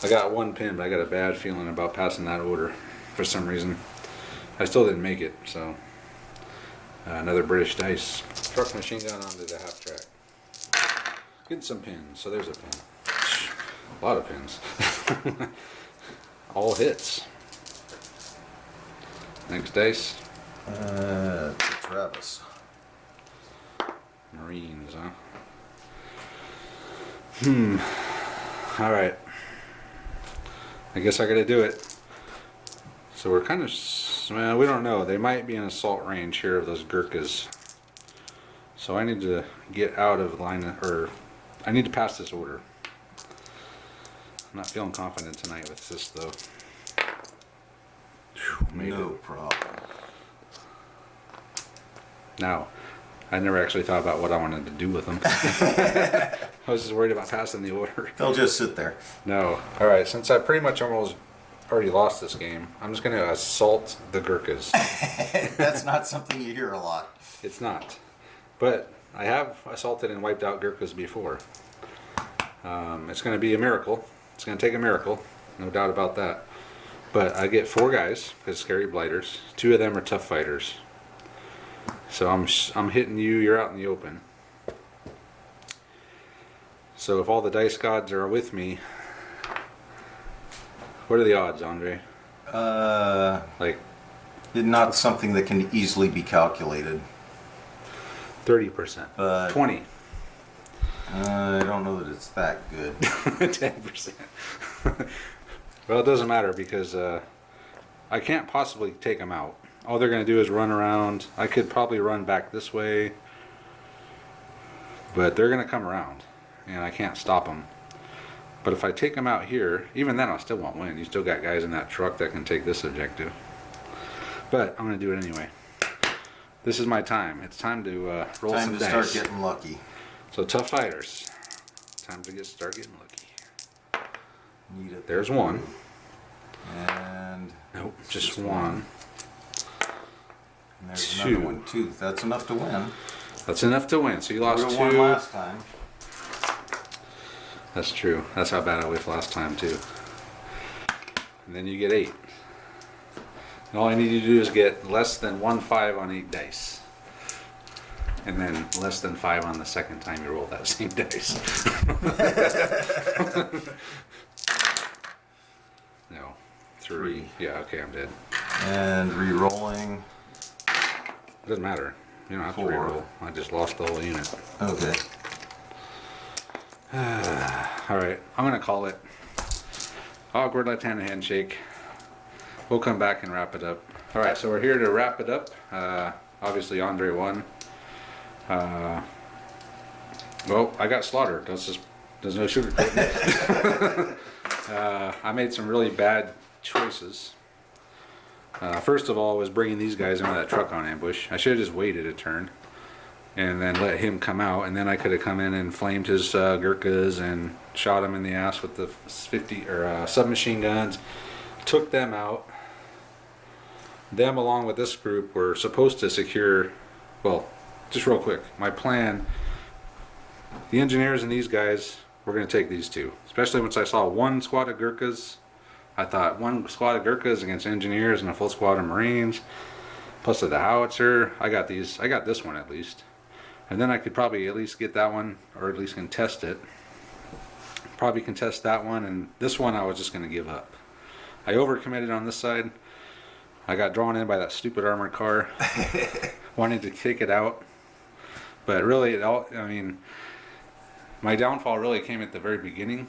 I got 1 pin, but I got a bad feeling about passing that order for some reason. I still didn't make it, so another British dice. Truck machine gun onto the half track. Getting some pins. So there's a pin. A lot of pins. All hits. Next dice. It's Travis. Marines, huh? Alright. I guess I gotta do it. So we're kind of... Well, we don't know. They might be in assault range here of those Gurkhas. So I need to get out of line... Or... I need to pass this order. I'm not feeling confident tonight with this, though. Whew, made No it. problem. Now, I never actually thought about what I wanted to do with them. I was just worried about passing the order. They'll just sit there. No. All right. Since I pretty much almost already lost this game, I'm just going to assault the Gurkhas. That's not something you hear a lot. It's not. But I have assaulted and wiped out Gurkhas before. It's going to be a miracle. It's going to take a miracle. No doubt about that. But I get 4 guys, because scary blighters. 2 of them are tough fighters. So I'm hitting you, you're out in the open. So if all the dice gods are with me, what are the odds, Andre? Like Not something that can easily be calculated. 30%. 20. I don't know that it's that good. 10%. Well, it doesn't matter because I can't possibly take them out. All they're going to do is run around. I could probably run back this way, but they're going to come around, and I can't stop them. But if I take them out here, even then I still won't win. You still got guys in that truck that can take this objective. But I'm going to do it anyway. This is my time. It's time to roll some dice. Time to start getting lucky. So tough fighters. Time to start getting lucky. Need it. There's one. And Nope, just one. and there's 2. another one too. That's enough to win. That's enough to win. So you lost Would've 2. won last time. That's true. That's how bad I whiffed last time too. And then you get 8. And all I need you to do is get less than 1 5 on 8 dice. And then less than 5 on the second time you roll that same dice. No. 3. Yeah, okay, I'm dead. And re-rolling. It doesn't matter. You don't have 4. to reroll. I just lost the whole unit. Okay. Alright, I'm going to call it. Awkward left-handed handshake. We'll come back and wrap it up. Alright, so we're here to wrap it up. Obviously Andre won. Well, I got slaughtered. There's no sugarcoating. I made some really bad choices. First of all was bringing these guys into that truck on ambush. I should have just waited a turn and then let him come out, and then I could have come in and flamed his Gurkhas and shot him in the ass with the 50 or submachine guns. Took them out. Them along with this group were supposed to secure, well, just real quick, my plan, the engineers and these guys, we're going to take these 2. Especially once I saw 1 squad of Gurkhas. I thought 1 squad of Gurkhas against engineers and a full squad of Marines. Plus the howitzer. I got this one at least. And then I could probably at least get that one, or at least contest it. Probably contest that one, and this one I was just going to give up. I overcommitted on this side. I got drawn in by that stupid armored car. Wanted to kick it out. But really, my downfall really came at the very beginning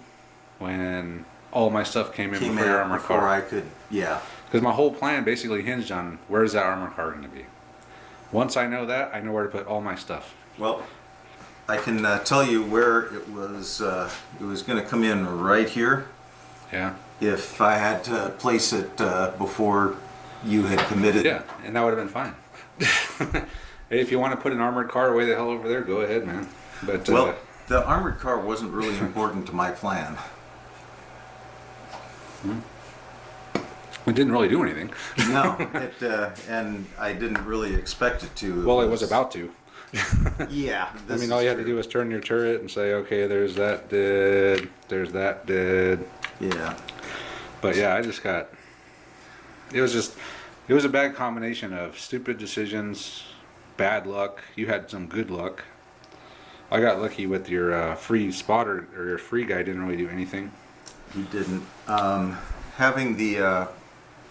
when all my stuff came in before your armored car. I could, yeah. Because my whole plan basically hinged on where's that armored car going to be. Once I know that, I know where to put all my stuff. Well, I can tell you where it was. It was going to come in right here. Yeah. If I had to place it before you had committed. Yeah, and that would have been fine. Hey, if you want to put an armored car way the hell over there, go ahead, man. But Well, the armored car wasn't really important to my plan. it didn't really do anything. No, and I didn't really expect it to. Well, it was about to. Yeah. I mean, all you had to do was turn your turret and say, okay, there's that dead, there's that dead. Yeah. But yeah, it was a bad combination of stupid decisions, bad luck. You had some good luck. I got lucky with your free spotter, or your free guy didn't really do anything. You didn't. Having the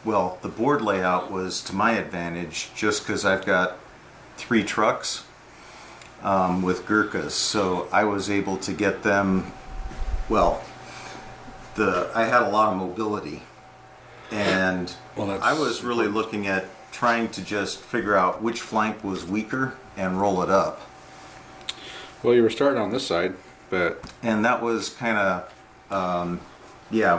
board layout was to my advantage just because I've got 3 trucks with Gurkhas, so I was able to get them. Well, I had a lot of mobility, and I was really looking at trying to just figure out which flank was weaker and roll it up. Well, you were starting on this side, but And that was kind of,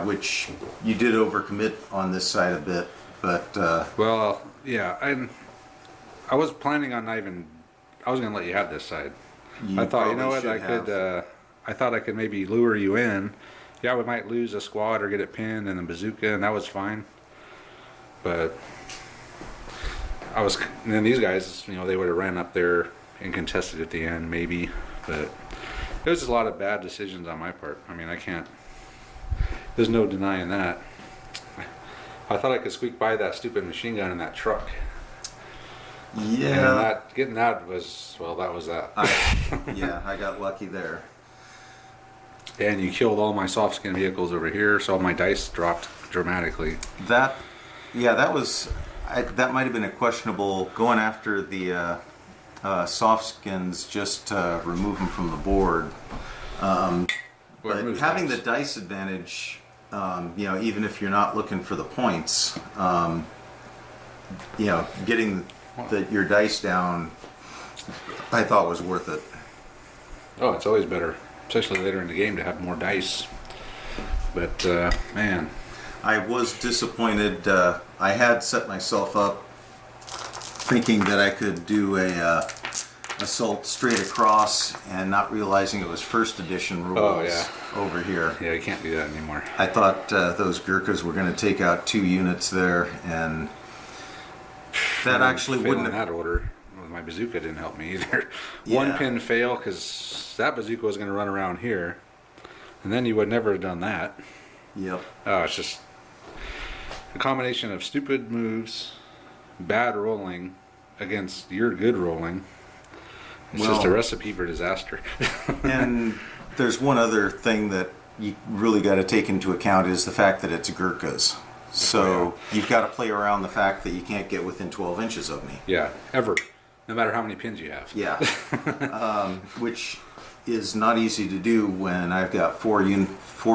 which you did overcommit on this side a bit, but well, yeah, I was planning on not even I was gonna let you have this side. You I thought, you know probably what, I should could. have. I thought I could maybe lure you in. Yeah, we might lose a squad or get it pinned and a bazooka, and that was fine. But and then these guys, you know, they would have ran up there and contested at the end, maybe. But it was just a lot of bad decisions on my part. I mean, I can't. There's no denying that. I thought I could squeak by that stupid machine gun in that truck. Yeah. And getting that was, well, that was that. Yeah, I got lucky there. And you killed all my soft skin vehicles over here, so my dice dropped dramatically. That might have been a questionable going after the soft skins just to remove them from the board. But having the dice advantage, you know, even if you're not looking for the points, you know, getting your dice down, I thought was worth it. Oh, it's always better, especially later in the game, to have more dice. But man, I was disappointed. I had set myself up thinking that I could do a assault straight across, and not realizing it was first edition rules over here. Yeah, you can't do that anymore. I thought those Gurkhas were going to take out 2 units there, and that actually wouldn't in have. that order. Well, my bazooka didn't help me either. Yeah. One pin fail because that bazooka was going to run around here, and then you would never have done that. Yep. Oh, it's just a combination of stupid moves, bad rolling against your good rolling. It's just a recipe for disaster. And there's one other thing that you really got to take into account is the fact that it's Gurkhas. So you've got to play around the fact that you can't get within 12 inches of me. Yeah, ever. No matter how many pins you have. Yeah. Which is not easy to do when I've got 4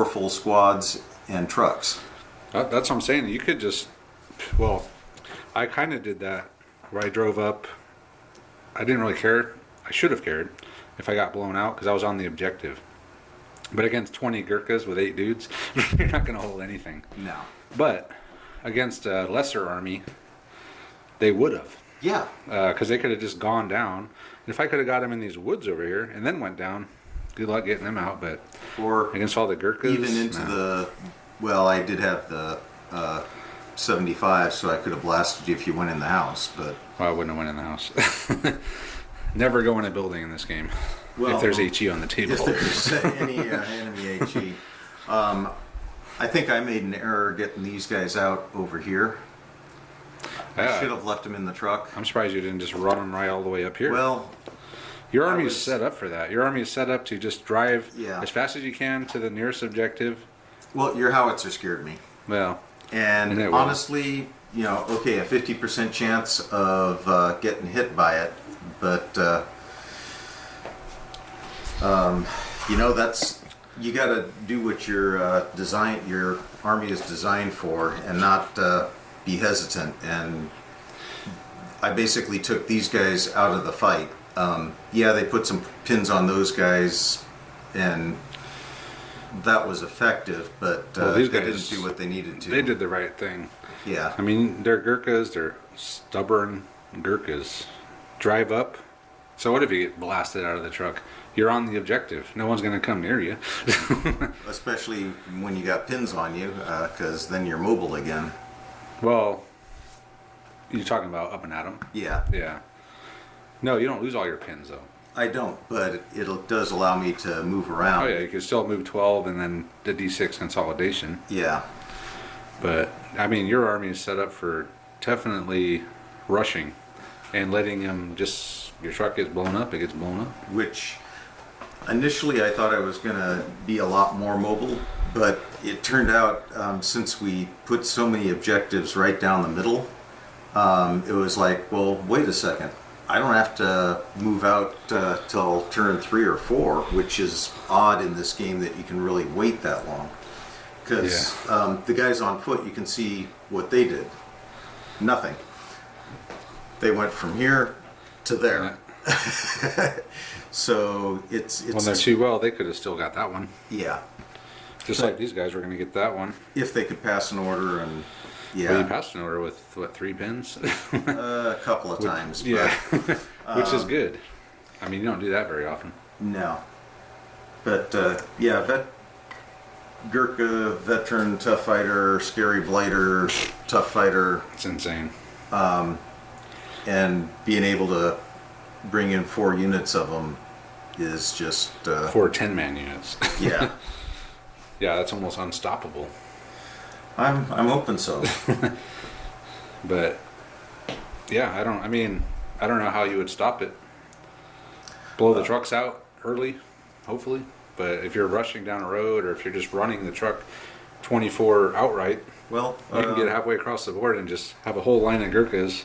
full squads and trucks. That's what I'm saying. You could just, well, I kind of did that where I drove up. I didn't really care. I should have cared if I got blown out because I was on the objective. But against 20 Gurkhas with 8 dudes, you're not going to hold anything. No. But against a lesser army, they would have. Yeah. Because they could have just gone down. And if I could have got them in these woods over here and then went down, good luck getting them out. But Or against all the Gurkhas, even into well, I did have the 75, so I could have blasted you if you went in the house. But well, I wouldn't have went in the house. Never go in a building in this game. Well, if there's HE on the table. if there's any enemy HE. I think I made an error getting these guys out over here. I should have left them in the truck. I'm surprised you didn't just run them right all the way up here. Well, your army is set up for that. Your army is set up to just drive Yeah. as fast as you can to the nearest objective. well, your howitzer scared me. Well, And it will. honestly, you know, okay, a 50% chance of getting hit by it, but you know, that's, you got to do what your your army is designed for, and not be hesitant. And I basically took these guys out of the fight. Yeah, they put some pins on those guys, and that was effective, but these they guys, didn't do what they needed to. they did the right thing. Yeah. I mean, they're Gurkhas. They're stubborn Gurkhas. Drive up. So what if you get blasted out of the truck? You're on the objective. No one's going to come near you. Especially when you got pins on you, because then you're mobile again. Well, you're talking about up and at 'em? Yeah, Yeah. No, you don't lose all your pins, though. I don't, but it does allow me to move around. Oh, yeah, you can still move 12 and then the D6 consolidation. Yeah, But, I mean, your army is set up for definitely rushing and letting them just, your truck gets blown up, it gets blown up. which initially I thought I was going to be a lot more mobile, but it turned out since we put so many objectives right down the middle, it was like, well, wait a second. I don't have to move out till turn 3 or 4, which is odd in this game that you can really wait that long. Because the guys on foot, you can see what they did. Nothing. They went from here to there. So it's When they're too well, they could have still got that one. yeah. Just like these guys were going to get that one. If they could pass an order and Yeah. Well, you passed an order with, what, 3 pins? A couple of times. But, Yeah. Which is good. I mean, you don't do that very often. No. But, yeah, Gurkha, veteran, tough fighter, scary blighter, tough fighter. It's insane. And being able to bring in 4 units of them is just... 4 10-man units. Yeah. Yeah, that's almost unstoppable. I'm hoping so. But, yeah, I don't know how you would stop it. Blow the trucks out early, hopefully. But if you're rushing down a road, or if you're just running the truck 24 outright, Well, you can get halfway across the board and just have a whole line of Gurkhas.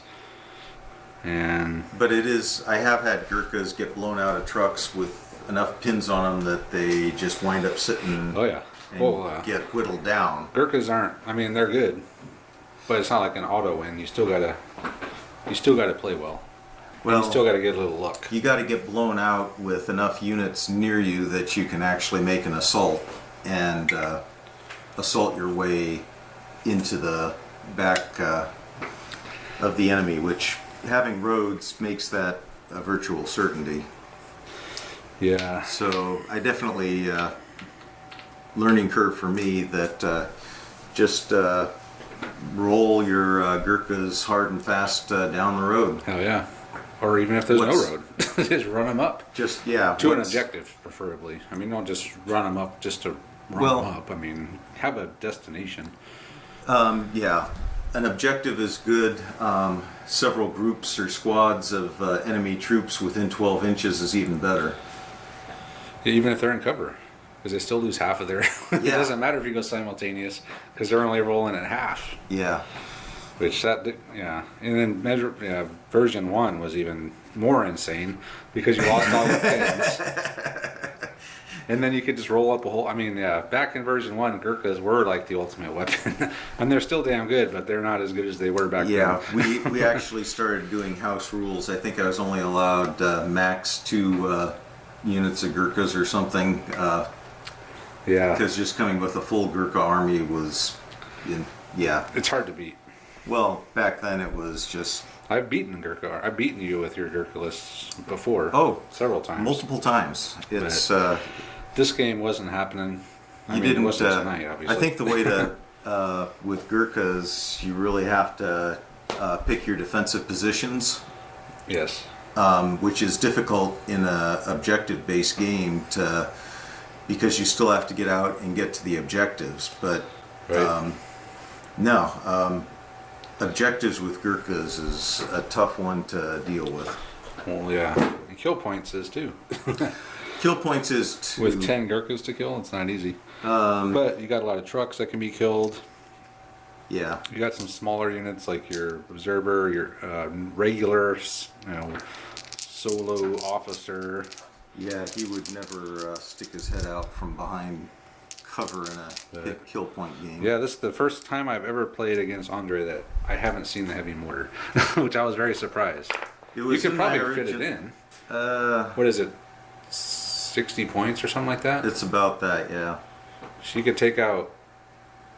And but I have had Gurkhas get blown out of trucks with enough pins on them that they just wind up sitting oh yeah, and get whittled down. Gurkhas aren't. I mean, they're good, but it's not like an auto win. You still gotta play well. Well, you still gotta get a little luck. you got to get blown out with enough units near you that you can actually make an assault and assault your way into the back of the enemy, which having roads makes that a virtual certainty. Yeah. So I definitely learning curve for me that just roll your Gurkhas hard and fast down the road. Hell yeah. Or even if there's no road, just run them up. Just yeah. To an objective, preferably. I mean, don't just run them up just to run them up. I mean, have a destination. Yeah, an objective is good. Several groups or squads of enemy troops within 12 inches is even better. Even if they're in cover, because they still lose half of their... It Yeah. doesn't matter if you go simultaneous, because they're only rolling at half. Yeah. Which yeah. And then version 1 was even more insane, because you lost all the pins. And then you could just roll up a whole... I mean, yeah, back in version 1, Gurkhas were like the ultimate weapon. And they're still damn good, but they're not as good as they were back Yeah, then. we actually started doing house rules. I think I was only allowed max 2 units of Gurkhas or something. Yeah. Because just coming with a full Gurkha army was... yeah. It's hard to beat. Well, back then it was just... I've beaten you with your Gurkha lists before. Oh, several times. multiple times. It's... This game wasn't happening. It wasn't tonight, obviously. I think the way to with Gurkhas, you really have to pick your defensive positions, Yes. which is difficult in a objective-based game because you still have to get out and get to the objectives. But Right. no, objectives with Gurkhas is a tough one to deal with. Well, yeah. And kill points is too. Kill points is to, With 10 Gurkhas to kill, it's not easy. But you got a lot of trucks that can be killed. yeah. You got some smaller units like your observer, your regular, solo officer. Yeah, he would never stick his head out from behind cover in a hit kill point game. Yeah, this is the first time I've ever played against Andre that I haven't seen the heavy mortar, which I was very surprised. It You was could in my probably fit it origin- in. What is it? 60 points or something like that? It's about that, yeah. She could take out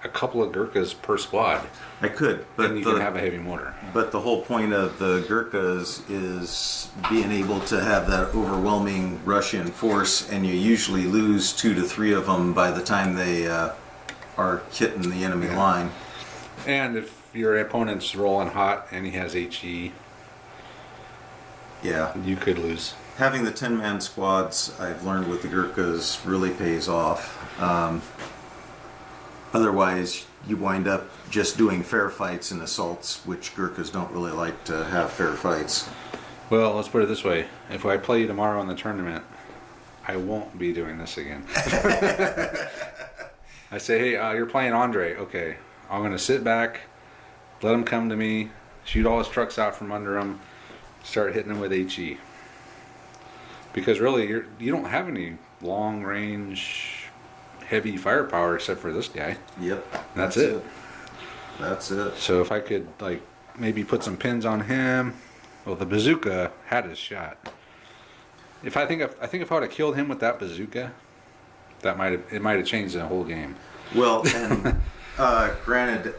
a couple of Gurkhas per squad, I could, but and you can have a heavy mortar. but the whole point of the Gurkhas is being able to have that overwhelming Russian force, and you usually lose 2 to 3 of them by the time they are hitting the enemy line. And if your opponent's rolling hot and he has HE, Yeah. you could lose. Having the 10-man squads, I've learned with the Gurkhas, really pays off. Otherwise, you wind up just doing fair fights and assaults, which Gurkhas don't really like to have fair fights. Well, let's put it this way. If I play you tomorrow in the tournament, I won't be doing this again. I say, hey, you're playing Andre. Okay, I'm going to sit back, let him come to me, shoot all his trucks out from under him, start hitting him with HE. Because really, you don't have any long range, heavy firepower except for this guy. Yep. That's it. That's it. So if I could maybe put some pins on him, well, the bazooka had his shot. I think if I would have killed him with that bazooka, it might have changed the whole game. Well, and Granted,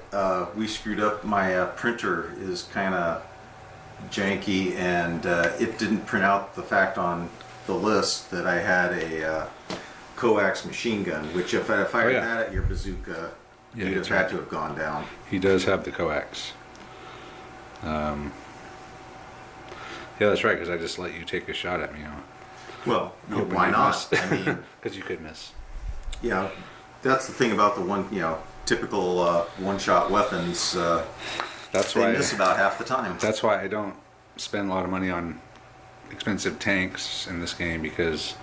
we screwed up. My printer is kind of janky, and it didn't print out the fact on the list that I had a coax machine gun, which if I had fired that at your bazooka, Yeah, you'd have that's had right. to have gone down. He does have the coax. Yeah, that's right, because I just let you take a shot at me. Well, Hoping why you'd not? miss. I mean, Because you could miss. that's the thing about the one, typical one-shot weapons. That's They why. miss about half the time. That's why I don't spend a lot of money on expensive tanks in this game, because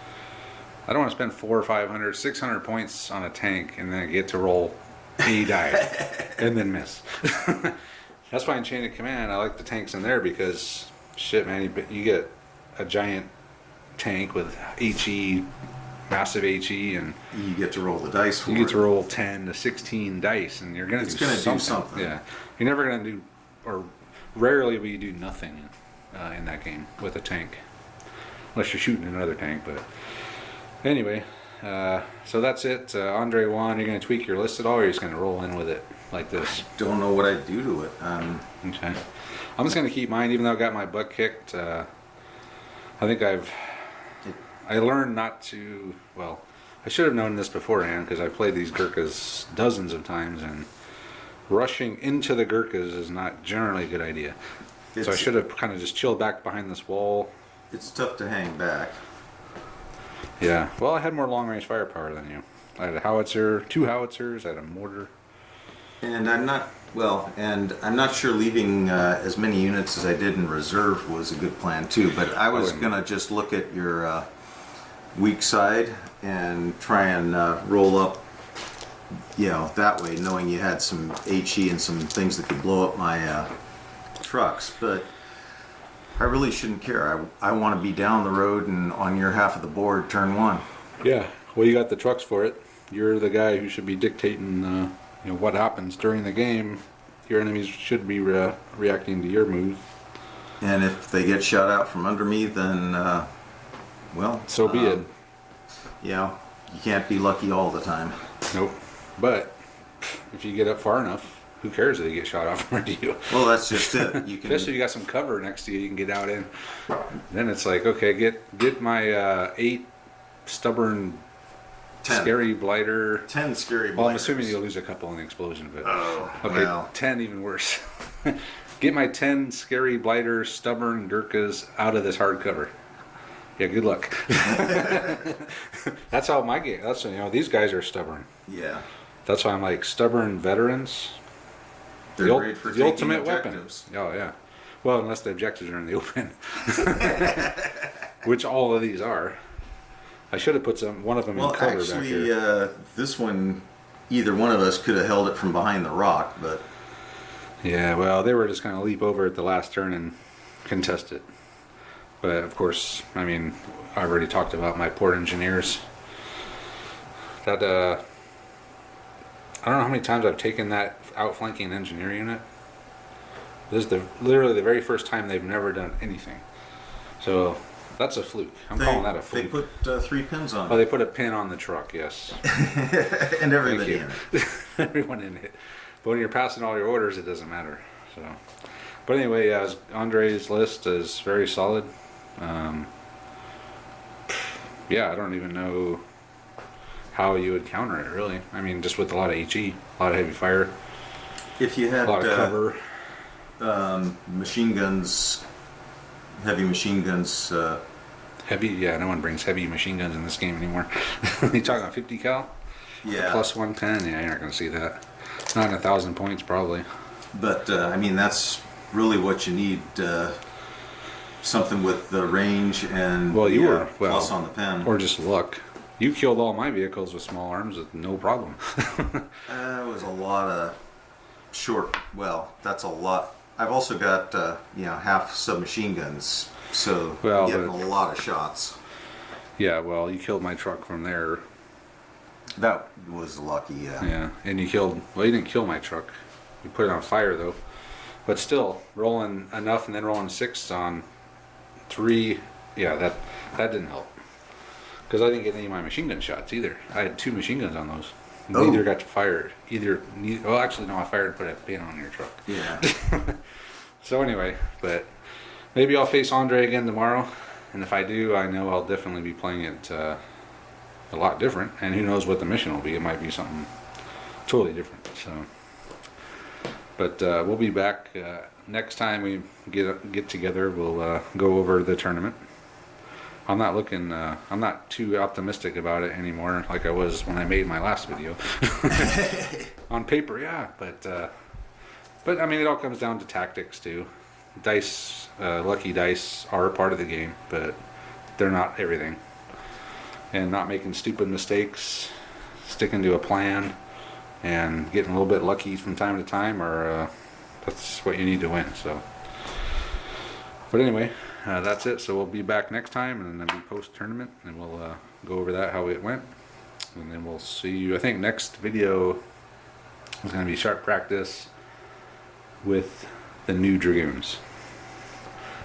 I don't want to spend 400, 500, 600 points on a tank and then get to roll a die and then miss. That's why in Chain of Command I like the tanks in there, because shit, man, you get a giant tank with HE, massive HE, and You get to roll the dice for you it. get to roll 10 to 16 dice, and you're gonna It's do gonna do something. something. Yeah, you're never gonna do, or rarely will you do nothing in that game with a tank, unless you're shooting another tank. But anyway, so that's it. Andre won. You're gonna tweak your list at all, or you're just gonna roll in with it like this? Don't know what I'd do to it. Okay, I'm just gonna keep mine, even though I got my butt kicked. I think I learned not to. Well, I should have known this beforehand, because I played these Gurkhas dozens of times, and rushing into the Gurkhas is not generally a good idea. So I It's- should have kind of just chilled back behind this wall. It's tough to hang back. Yeah. Well, I had more long-range firepower than you. I had a howitzer, 2 howitzers, I had a mortar. And I'm not sure leaving as many units as I did in reserve was a good plan too. But I was wouldn't. gonna just look at your weak side and try and roll up, that way, knowing you had some HE and some things that could blow up my trucks. But I really shouldn't care. I want to be down the road and on your half of the board, turn 1. Yeah. Well, you got the trucks for it. You're the guy who should be dictating, what happens during the game. Your enemies should be reacting to your move. And if they get shot out from under me, then So be it. You can't be lucky all the time. Nope. But if you get up far enough, who cares if they get shot off from under you? Well, that's just it. You can. Especially if you got some cover next to you, you can get out in. Then it's like, okay, get my 8 stubborn, 10. scary blighter. 10 scary Well, I'm blighters. assuming you'll lose a couple in the explosion, but Oh, okay, well. 10 even worse. Get my 10 scary blighter, stubborn Gurkhas out of this hardcover. Yeah, good luck. That's how my game. That's these guys are stubborn. Yeah. That's why I'm like stubborn veterans. They're The, great for the taking ultimate weapon. objectives. Oh yeah. Well, unless the objectives are in the open, which all of these are. I should have put one of them Well, in cover back actually, here. this one, either one of us could have held it from behind the rock, but Yeah, well, they were just going to leap over at the last turn and contest it. But of course, I mean, I already talked about my port engineers. That I don't know how many times I've taken that outflanking engineer unit. This is literally the very first time they've never done anything. So that's a fluke. I'm calling that a They fluke. put 3 pins on Oh, it. they put a pin on the truck, yes. And everybody Thank in you. it. Everyone in it. But when you're passing all your orders, it doesn't matter. So, but anyway, Andre's list is very solid. Yeah, I don't even know how you would counter it, really. I mean, just with a lot of HE, a lot of heavy fire, If you a had lot of cover. machine guns, heavy machine guns, Heavy, yeah, no one brings heavy machine guns in this game anymore. You talking about 50 cal? yeah. Plus 110? Yeah, you're not going to see that. Not in 1,000 points, probably. But I mean, that's really what you need. Something with the range and Well, you were plus on the pen. or just luck. You killed all my vehicles with small arms with no problem. It was a lot of short. Well, that's a lot. I've also got half submachine guns, so Well, you're getting but- a lot of shots. Yeah, well, you killed my truck from there. That was lucky. Yeah. Yeah, and you didn't kill my truck. You put it on fire though. But still, rolling enough and then rolling 6 on 3, yeah, that didn't help. Because I didn't get any of my machine gun shots either. I had 2 machine guns on those. Neither got to fire it. Well, actually, no, I fired and put a pin on your truck. Yeah. So anyway, but maybe I'll face Andre again tomorrow. And if I do, I know I'll definitely be playing it a lot different. And who knows what the mission will be. It might be something totally different. So, but we'll be back next time we get together. We'll go over the tournament. I'm not too optimistic about it anymore, like I was when I made my last video. On paper, yeah, but I mean, it all comes down to tactics too. Dice, lucky dice are a part of the game, but they're not everything. And not making stupid mistakes, sticking to a plan, and getting a little bit lucky from time to time are that's what you need to win. So, but anyway. That's it. So we'll be back next time, and then be post tournament, and we'll go over that, how it went, and then we'll see you. I think next video is going to be sharp practice with the new Dragoons.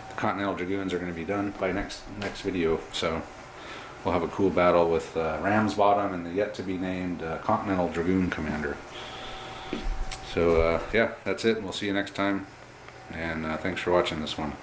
The Continental Dragoons are going to be done by next video, so we'll have a cool battle with Ramsbottom and the yet to be named Continental Dragoon Commander. So yeah, that's it. We'll see you next time, and thanks for watching this one.